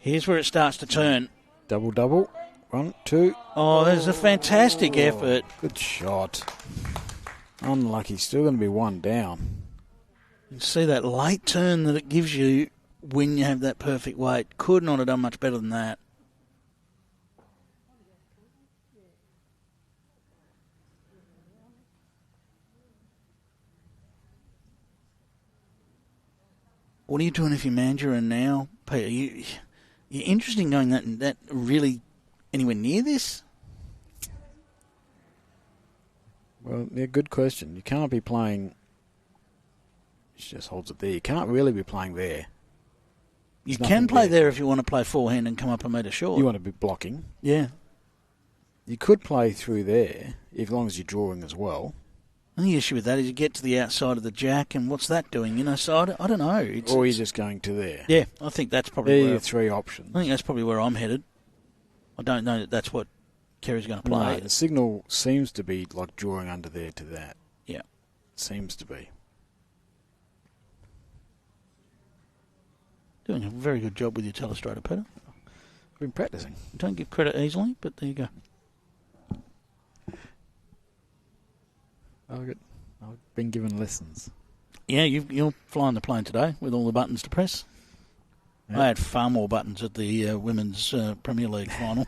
Here's where it starts to turn. Double. 1, 2. Oh, there's a fantastic effort. Good shot. Unlucky. Still going to be 1 down. You see that late turn that it gives you when you have that perfect weight. Could not have done much better than that. What are you doing if you're Mandarin now, Peter? You're interested in going that really anywhere near this? Well, yeah, good question. You can't be playing... She just holds it there. You can't really be playing there. You can play there if you want to play forehand and come up a metre short. You want to be blocking. Yeah. You could play through there, as long as you're drawing as well. And the issue with that is you get to the outside of the jack, and what's that doing? You know, so I don't know. Or you're just going to there. Yeah, I think that's probably There are where... your three options. I think that's probably where I'm headed. I don't know that that's what Kerry's going to play. No, the signal seems to be like drawing under there to that. Yeah. Seems to be. Doing a very good job with your telestrator, Peter. I've been practicing. Don't give credit easily, but there you go. I've been given lessons. Yeah, you're flying the plane today with all the buttons to press. Yep. I had far more buttons at the Women's Premier League final.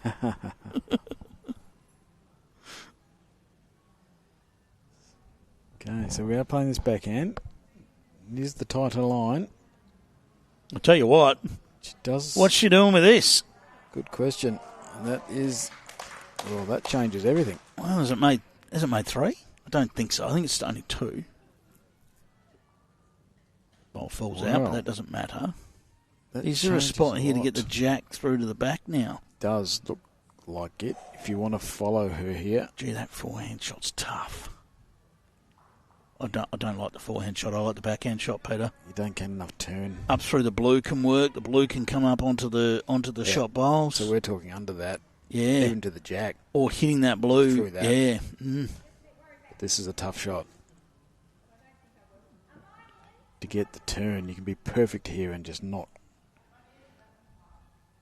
Okay, so we are playing this backhand. Here's the tighter line. I'll tell you what. She does. What's she doing with this? Good question. And that is... Well, that changes everything. Well, has it made three? I don't think so. I think it's only two. Ball falls out, but that doesn't matter. Is there a spot here to get the jack through to the back now? Does look like it. If you want to follow her here. Gee, that forehand shot's tough. I don't like the forehand shot. I like the backhand shot, Peter. You don't get enough turn. Up through the blue can work. The blue can come up onto the shot bowls. So we're talking under that. Yeah. Even to the jack. Or hitting that blue. Through that. Yeah. This is a tough shot. To get the turn, you can be perfect here and just not.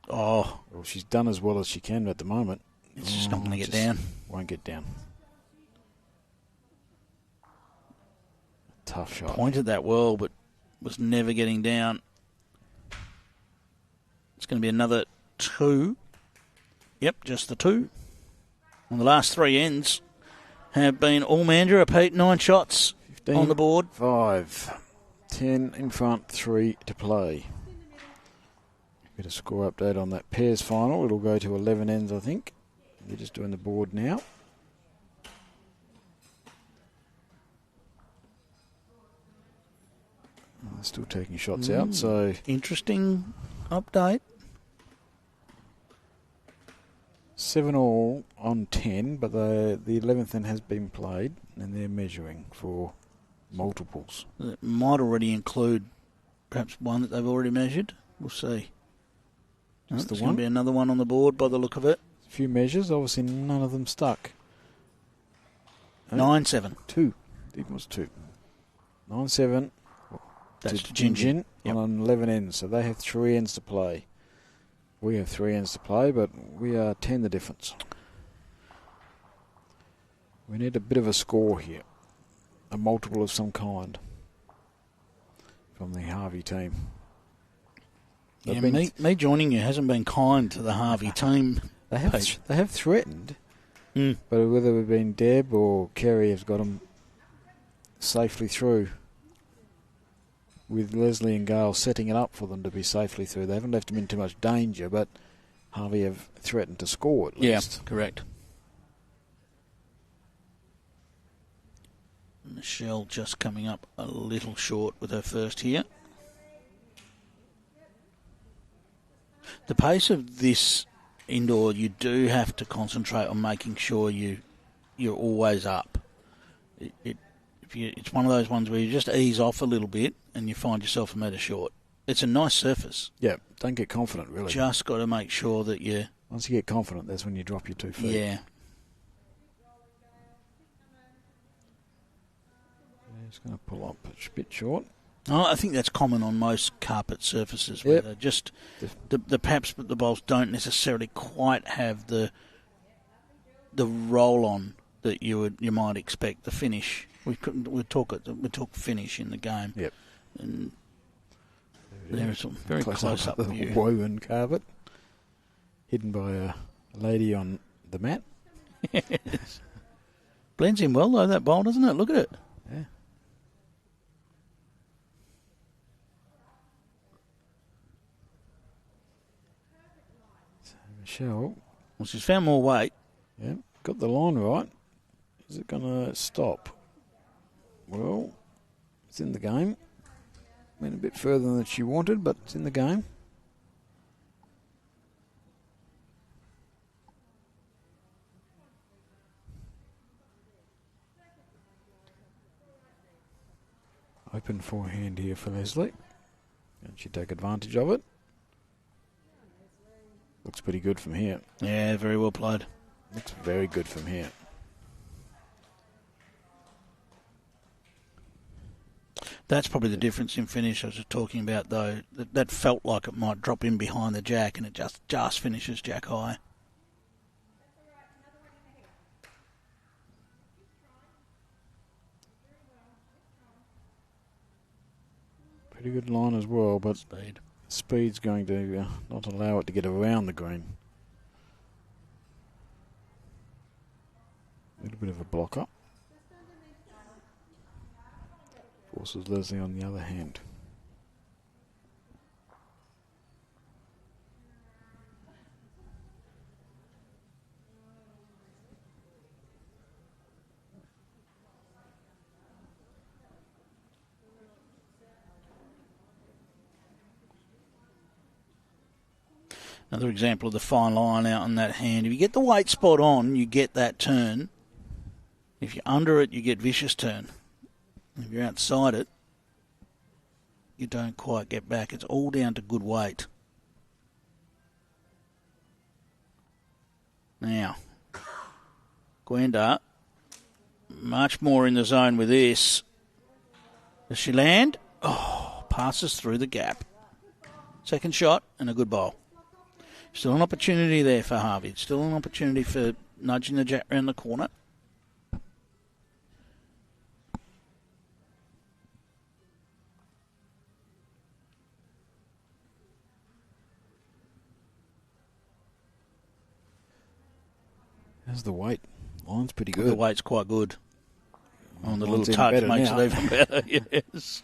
Oh. Well, she's done as well as she can at the moment. It's just not going to get down. Won't get down. Tough shot. Pointed that well, but was never getting down. It's going to be another two. Yep, just the two. And the last three ends have been all Mandurah, Pete. 9 shots 15, on the board. 5. 10 in front, 3 to play. Bit of score update on that pairs final. It'll go to 11 ends, I think. We're just doing the board now. They're still taking shots out, so... Interesting update. 7 all on 10, but the 11th end has been played, and they're measuring for multiples. It might already include perhaps one that they've already measured. We'll see. Just There's the going one. to be another one on the board by the look of it. A few measures, obviously none of them stuck. 9-7. 2. It was 2. 9-7. That's to Jin on 11 ends, so they have 3 ends to play. We have 3 ends to play, but we are 10 the difference. We need a bit of a score here. A multiple of some kind from the Harvey team. Yeah, me joining you hasn't been kind to the Harvey team. They have threatened, but whether we've been Deb or Kerry has got them safely through. With Leslie and Gale setting it up for them to be safely through. They haven't left them in too much danger, but Harvey have threatened to score at least. Yeah, correct. Michelle just coming up a little short with her first here. The pace of this indoor, you do have to concentrate on making sure you're always up. It's one of those ones where you just ease off a little bit and you find yourself a metre short. It's a nice surface. Yeah, don't get confident, really. Just got to make sure that you... Once you get confident, that's when you drop your 2 feet. Yeah. It's going to pull up a bit short. Oh, I think that's common on most carpet surfaces where they just... The perhaps the balls don't necessarily quite have the roll-on that you might expect, the finish. We talk finish in the game. Yep. And there's a very close up view. The woven carpet, hidden by a lady on the mat. Yes. Blends in well though, that bowl, doesn't it? Look at it. Yeah. Michelle. Well, she's found more weight. Yeah, got the line right. Is it going to stop? Well, it's in the game. Went a bit further than she wanted, but it's in the game. Open forehand here for Leslie. And she take advantage of it. Looks pretty good from here. Yeah, very well played. Looks very good from here. That's probably the difference in finish I was just talking about, though. That felt like it might drop in behind the jack, and it just finishes jack high. Pretty good line as well, but Speed. Speed's going to not allow it to get around the green. A little bit of a blocker. Forces Leslie on the other hand. Another example of the fine line out on that hand. If you get the weight spot on, you get that turn. If you're under it, you get vicious turn. If you're outside it, you don't quite get back. It's all down to good weight. Now, Gwenda, much more in the zone with this. Does she land? Oh, passes through the gap. Second shot and a good bowl. Still an opportunity there for Harvey. Still an opportunity for nudging the jack around the corner. How's the weight? Line's pretty good. The weight's quite good. On the Line's little even touch better makes now. it even better, yes.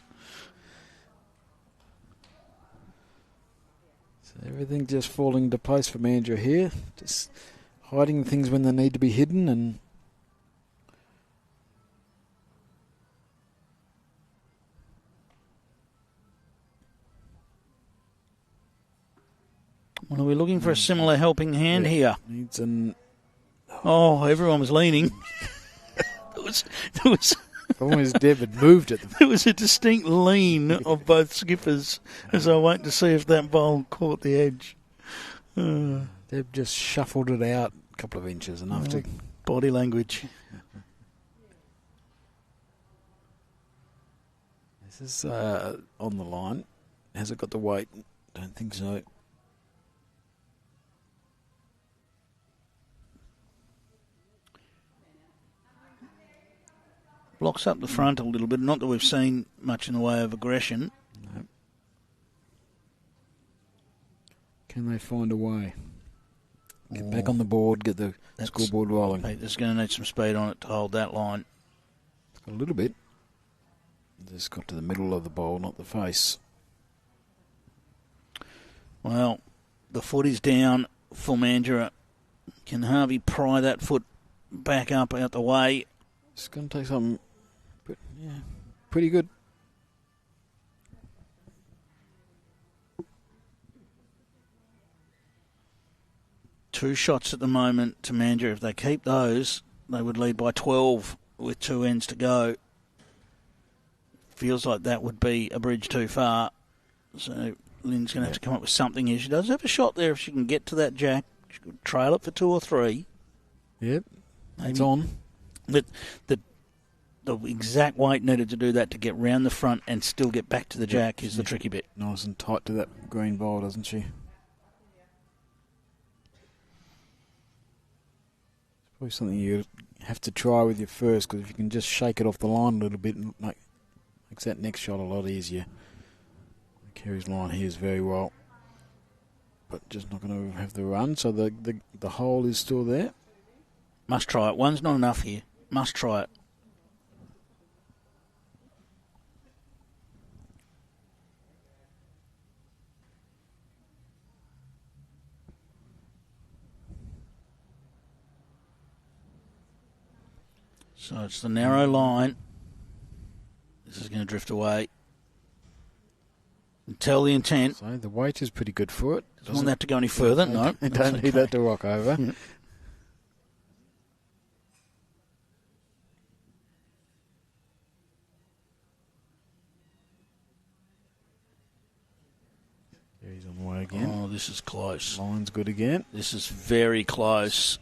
So everything just falling into place for Mandra here. Just hiding things when they need to be hidden and Well, are we looking for a similar helping hand here? needs an... Oh, everyone was leaning. there was Problem is Deb had moved it. there was a distinct lean of both skippers as I wait to see if that bowl caught the edge. Deb just shuffled it out a couple of inches, enough to... Body language. This is on the line. Has it got the weight? Don't think so. Blocks up the front a little bit. Not that we've seen much in the way of aggression. No. Can they find a way? Get back on the board, get the scoreboard rolling. There's going to need some speed on it to hold that line. It's got a little bit. Just got to the middle of the bowl, not the face. Well, the foot is down for Mandurah. Can Harvey pry that foot back up out the way? It's going to take something, but yeah, pretty good. Two shots at the moment to Mandurah. If they keep those, they would lead by 12 with 2 ends to go. Feels like that would be a bridge too far. So Lynn's going to have to come up with something here. She does have a shot there if she can get to that jack. She could trail it for 2 or 3. Yep, it's on. But the exact weight needed to do that to get round the front and still get back to the jack is the tricky bit. Nice and tight to that green bowl, doesn't she? It's probably something you have to try with your first, because if you can just shake it off the line a little bit, and makes that next shot a lot easier. Kerry's line here is very well, but just not going to have the run, so the hole is still there. Must try it. One's not enough here. Must try it. So it's the narrow line. This is going to drift away. And tell the intent. So the weight is pretty good for it. Doesn't want that to go any further. No. Don't need that to rock over. Yeah. He's on the way again. Oh, this is close. Line's good again. This is very close.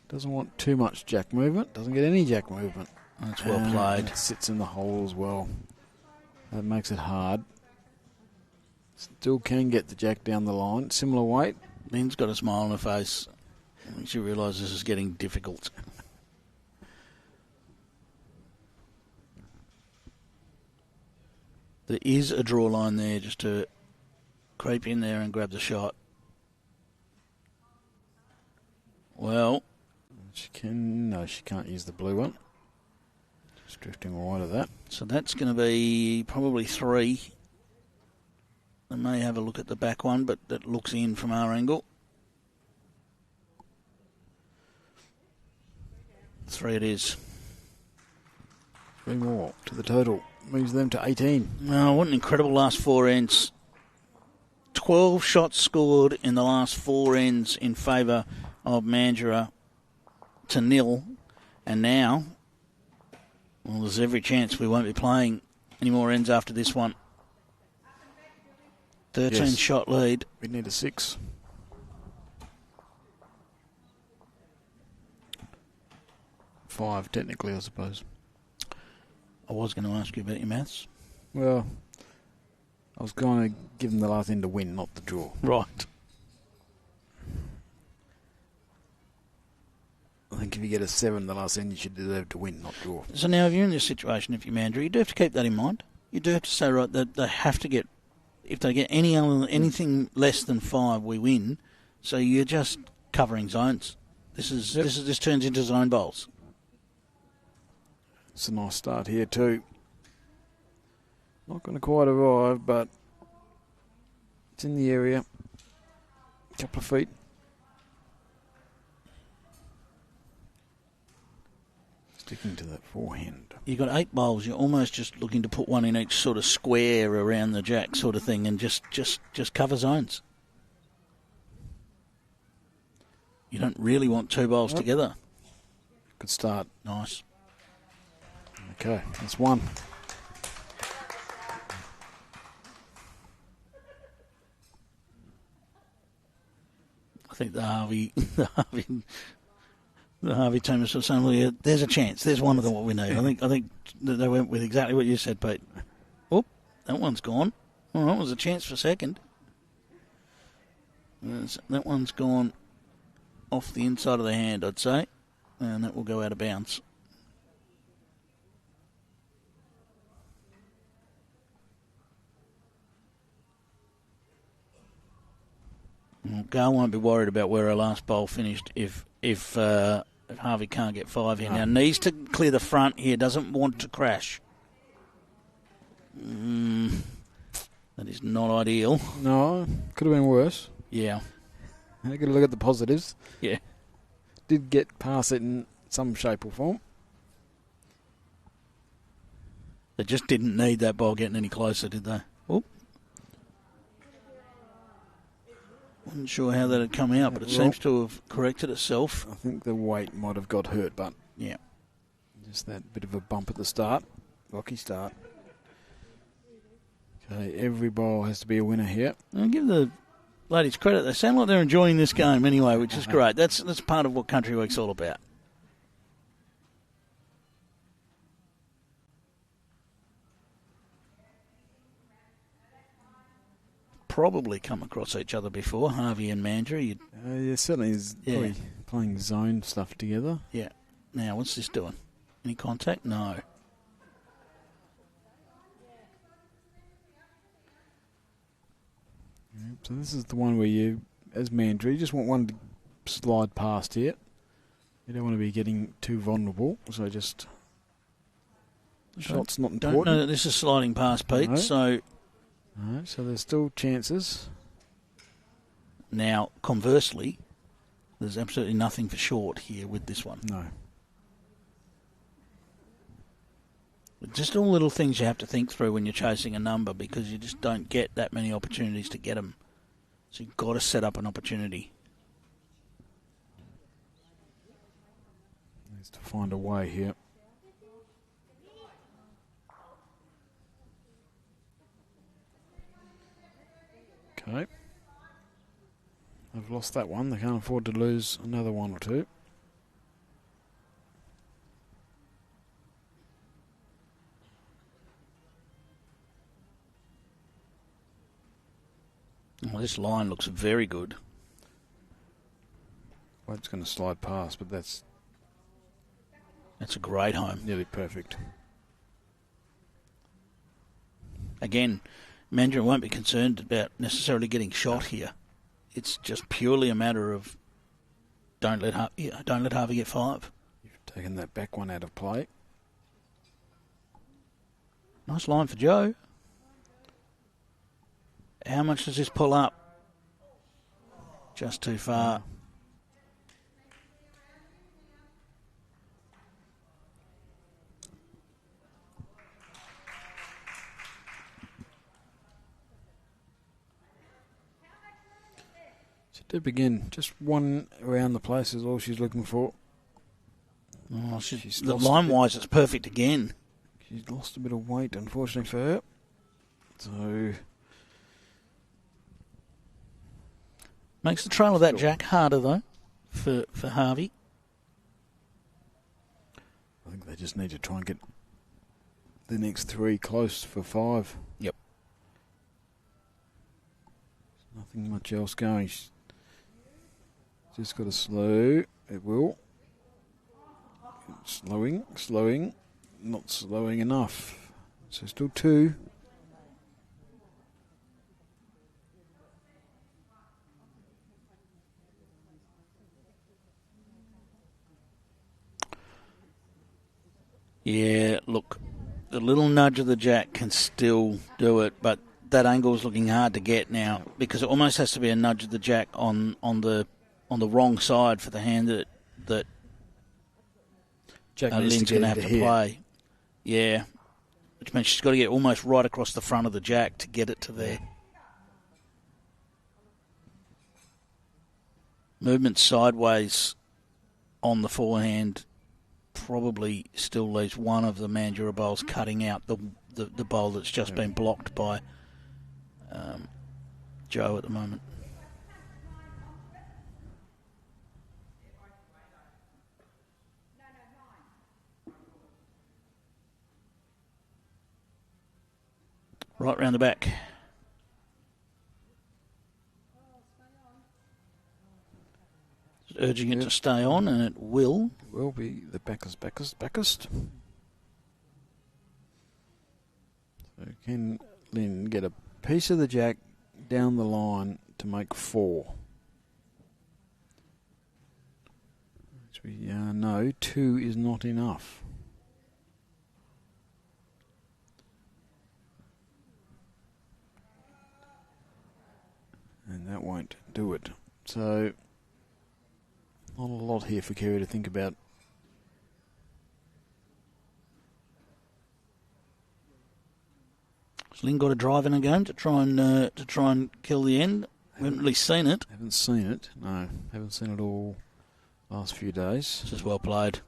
Doesn't want too much jack movement. Doesn't get any jack movement. That's well played. It sits in the hole as well. That makes it hard. Still can get the jack down the line. Similar weight. Lynn's got a smile on her face. She realises this is getting difficult. There is a draw line there just to creep in there and grab the shot. Well, she can't use the blue one. Just drifting wide of that. So that's going to be probably 3. I may have a look at the back one, but that looks in from our angle. 3 it is. 3 more to the total. Moves them to 18. Oh, what an incredible last 4 ends. 12 shots scored in the last 4 ends in favour of Mandurah to 0. And now, well, there's every chance we won't be playing any more ends after this one. 13 shot lead. We need a 6. Five, technically, I suppose. I was going to ask you about your maths. Well, I was going to give them the last end to win, not the draw. Right. I think if you get a 7 the last end, you should deserve to win, not draw. So now if you're in this situation, if you're Mandurah, you do have to keep that in mind. You do have to say, right, that they have to get, if they get anything less than 5, we win. So you're just covering zones. This turns into zone bowls. It's a nice start here too. Not going to quite arrive, but it's in the area. A couple of feet. Sticking to that forehand. You've got 8 bowls. You're almost just looking to put one in each sort of square around the jack sort of thing and just cover zones. You don't really want 2 bowls together. Good start. Nice. Okay, that's 1. I think the Harvey team is sort of saying, well, there's a chance. There's one of them what we need. I think that they went with exactly what you said, Pete. Oh, that one's gone. Well, that was a chance for second. That one's gone off the inside of the hand, I'd say, and that will go out of bounds. Gar won't be worried about where her last bowl finished if Harvey can't get 5 here. Now needs to clear the front here. Doesn't want to crash. That is not ideal. No, could have been worse. Yeah. I got to look at the positives. Yeah. Did get past it in some shape or form. They just didn't need that ball getting any closer, did they? Oop. Wasn't sure how that had come out, but it seems to have corrected itself. I think the weight might have got hurt, but yeah, just that bit of a bump at the start. Rocky start. Okay, every ball has to be a winner here. I'll give the ladies credit. They sound like they're enjoying this game anyway, which is great. That's part of what Country Week's all about. Probably come across each other before, Harvey and Mandurah. Yeah, certainly is probably playing zone stuff together. Yeah. Now, what's this doing? Any contact? No. Yep, so this is the one where you, as Mandurah, you just want one to slide past here. You don't want to be getting too vulnerable, so just the shot's not important. Don't know that this is sliding past, Pete, No. so... No, so there's still chances. Now, conversely, there's absolutely nothing for short here with this one. No. Just all little things you have to think through when you're chasing a number, because you just don't get that many opportunities to get them. So you've got to set up an opportunity. Needs to find a way here. Okay. They've lost that one. They can't afford to lose another one or two. Well, this line looks very good. Well, it's going to slide past, but that's a great home. Nearly perfect. Again, Mandurah won't be concerned about necessarily getting shot here. It's just purely a matter of don't let Harvey get 5. You've taken that back one out of play. Nice line for Joe. How much does this pull up? Just too far. She did begin. Just one around the place is all she's looking for. Oh, line-wise, it's perfect again. She's lost a bit of weight, unfortunately for her. So makes the trail of that jack harder, though, for Harvey. I think they just need to try and get the next 3 close for 5. Yep. There's nothing much else going. She's just got to slow. It will. Slowing. Not slowing enough. So still 2. Yeah, look, the little nudge of the jack can still do it, but that angle is looking hard to get now, because it almost has to be a nudge of the jack on the wrong side for the hand that Lynn's going to have to play. Yeah, which means she's got to get almost right across the front of the jack to get it to there. Movement sideways on the forehand probably still leaves one of the Mandurah bowls cutting out the bowl that's just been blocked by Joe at the moment. Right round the back. Urging it to stay on, and it will. Will be the backest. So can Lynn get a piece of the jack down the line to make 4? Which we know 2 is not enough. And that won't do it. So not a lot here for Kerry to think about. Has Lynn got a drive in a game to try and kill the end? We haven't really seen it. Haven't seen it. No, haven't seen it all last few days. It's just well played.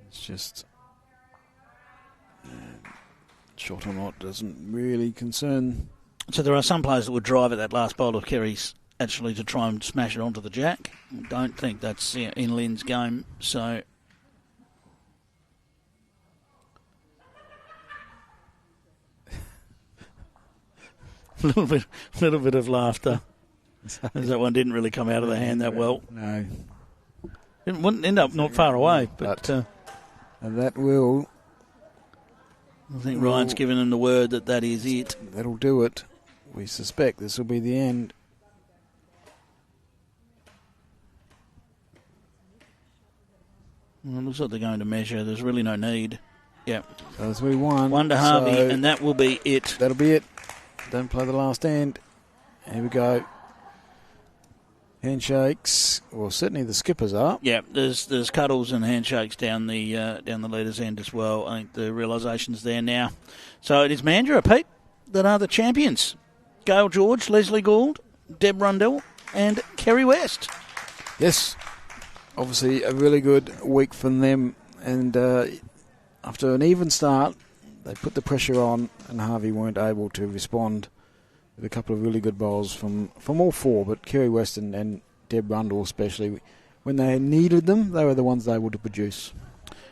It's just shot or not doesn't really concern. So there are some players that would drive at that last bowl of Kerry's actually to try and smash it onto the jack. I don't think that's in Lynn's game, so a little bit of laughter. As that one didn't really come out of the hand that well. No. It wouldn't end up not far away, but that will. I think Ryan's given him the word that is it. That'll do it. We suspect this will be the end. Well, it looks like they're going to measure. There's really no need. Yeah. So 3-1. 1 to Harvey, and that will be it. That'll be it. Don't play the last end. Here we go. Handshakes, well, certainly the skippers are. Yeah, there's cuddles and handshakes down the leaders' end as well. I think the realisation's there now. So it is Mandurah, Pete, that are the champions. Gail George, Leslie Gould, Deb Rundell and Kerry West. Yes, obviously a really good week from them. And after an even start, they put the pressure on and Harvey weren't able to respond with a couple of really good bowls from all four, but Kerry West and Deb Rundle especially, when they needed them, they were the ones able to produce.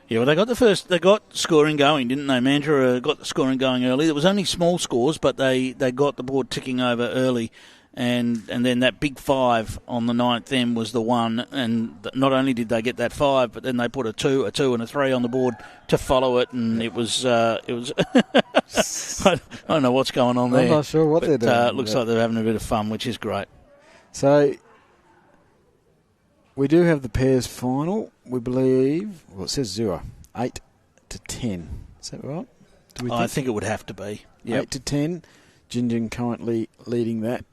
Yeah, well, they got scoring going, didn't they? Mandurah got the scoring going early. There was only small scores, but they got the board ticking over early. And then that big 5 on the 9th end was the one. And not only did they get that 5, but then they put a 2, and a 3 on the board to follow it. And it was I don't know what's going on there. I'm not sure what they're doing. It looks like they're having a bit of fun, which is great. So we do have the pairs final, we believe. Well, it says 0, 8 to 10. Is that right? I think it would have to be. Yep. 8 to 10. Gingin currently leading that.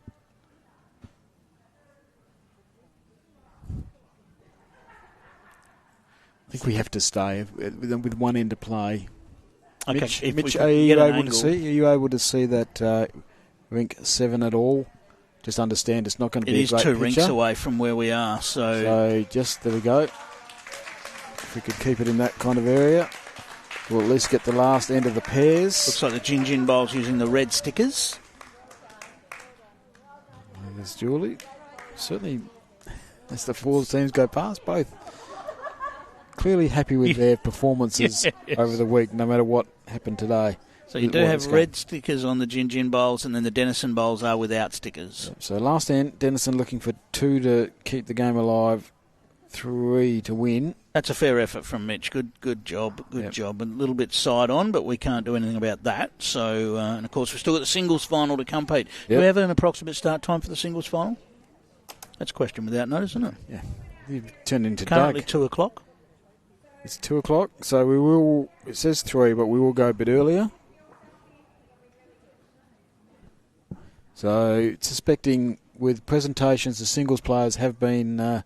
I think we have to stay with one end to play. Okay. Mitch, are you able to see that rink 7 at all? Just understand it's not going to be a great picture. It is 2 rinks away from where we are. So just, there we go. If we could keep it in that kind of area, we'll at least get the last end of the pairs. Looks like the Gingin bowl's using the red stickers. There's Julie. Certainly, as the 4 teams go past, both clearly happy with their performances over the week, no matter what happened today. So you do have red stickers on the Gingin bowls, and then the Denison bowls are without stickers. So last end, Denison looking for 2 to keep the game alive, 3 to win. That's a fair effort from Mitch. Good job. Good job. A little bit side on, but we can't do anything about that. So, and of course, we've still got the singles final to come, Pete. Do we have an approximate start time for the singles final? That's a question without notice, isn't it? Yeah. You've turned into currently Doug. 2 o'clock. It's 2 o'clock, so we will. It says 3, but we will go a bit earlier. So, suspecting with presentations, the singles players have been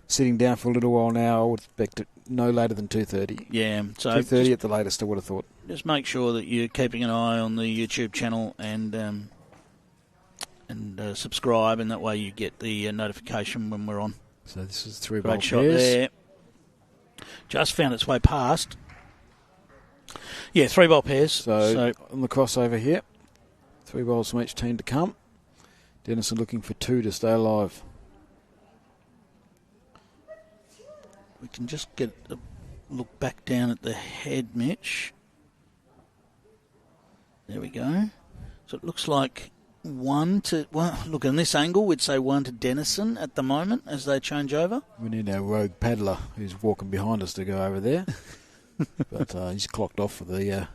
sitting down for a little while now. I would expect it no later than 2:30. Yeah, so 2:30 at the latest, I would have thought. Just make sure that you're keeping an eye on the YouTube channel and subscribe, and that way you get the notification when we're on. So this is 3 Great bowl shot pairs. there. Just found its way past. Yeah, 3 bowl pairs. So on the crossover here, 3 bowls from each team to come. Denison looking for 2 to stay alive. We can just get a look back down at the head, Mitch. There we go. So it looks like 1 to... Well, look, on this angle, we'd say 1 to Denison at the moment as they change over. We need our rogue paddler who's walking behind us to go over there. But he's clocked off for the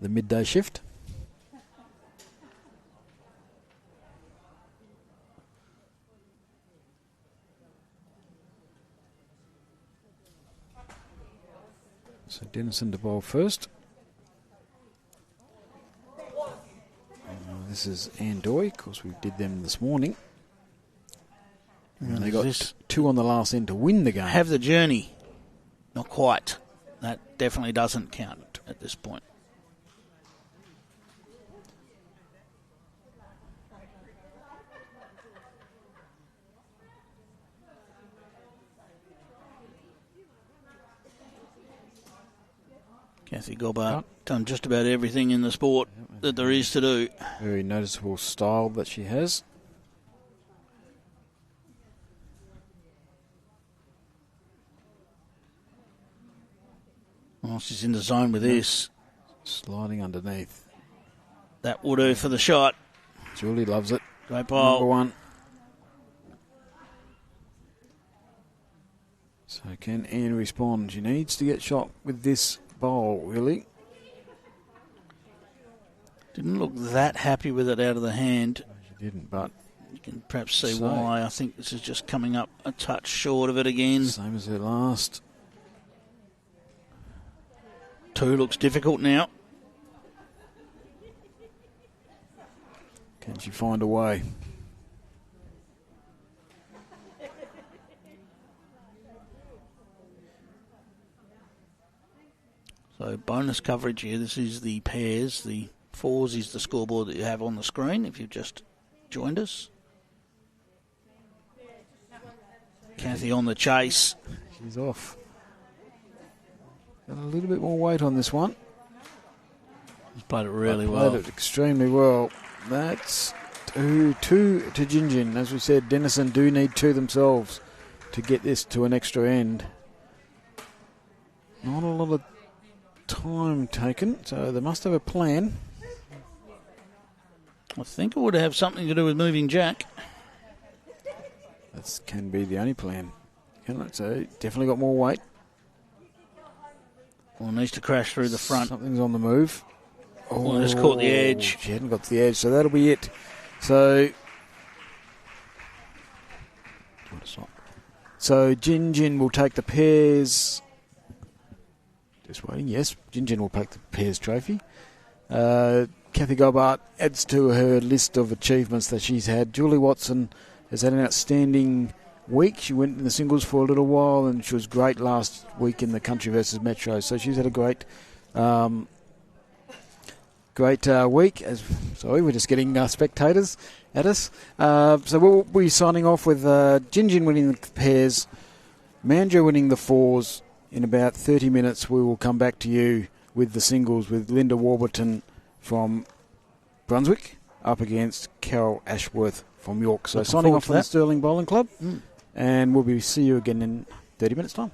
midday shift. So Denison to bowl first. This is Andoy. Of course, we did them this morning. And they got 2 on the last end to win the game. Have the journey. Not quite. That definitely doesn't count at this point. Kathy Gobbart done just about everything in the sport that there is to do. Very noticeable style that she has. Well, she's in the zone with this. Sliding underneath. That will do for the shot. Julie loves it. Great bowl. Number 1. So can Anne respond? She needs to get shot with this bowl, really. Didn't look that happy with it out of the hand. She didn't, but you can perhaps see why. I think this is just coming up a touch short of it again. Same as her last. 2 looks difficult now. Can she find a way? So bonus coverage here. This is the pairs. The fours is the scoreboard that you have on the screen if you've just joined us. Kathy on the chase. She's off. Got a little bit more weight on this one. He's played it really well. Played it extremely well. That's two to Jinjin. As we said, Denison do need two themselves to get this to an extra end. Not a lot of time taken, so they must have a plan. I think it would have something to do with moving Jack. That can be the only plan. So definitely got more weight. Well, needs to crash through the front. Something's on the move. Oh, just caught the edge. She hadn't got to the edge, so that'll be it. So Jinjin will take the pairs. Just waiting. Yes, Jinjin will take the pairs trophy. Kathy Gobart adds to her list of achievements that she's had. Julie Watson has had an outstanding week. She went in the singles for a little while, and she was great last week in the country versus Metro. So she's had a great week. Sorry, we're just getting spectators at us. So we'll be signing off with Jinjin winning the pairs, Mandra winning the fours. In about 30 minutes, we will come back to you with the singles with Linda Warburton from Brunswick up against Carol Ashworth from York. So signing off from the Stirling Bowling Club, and we'll see you again in 30 minutes' time.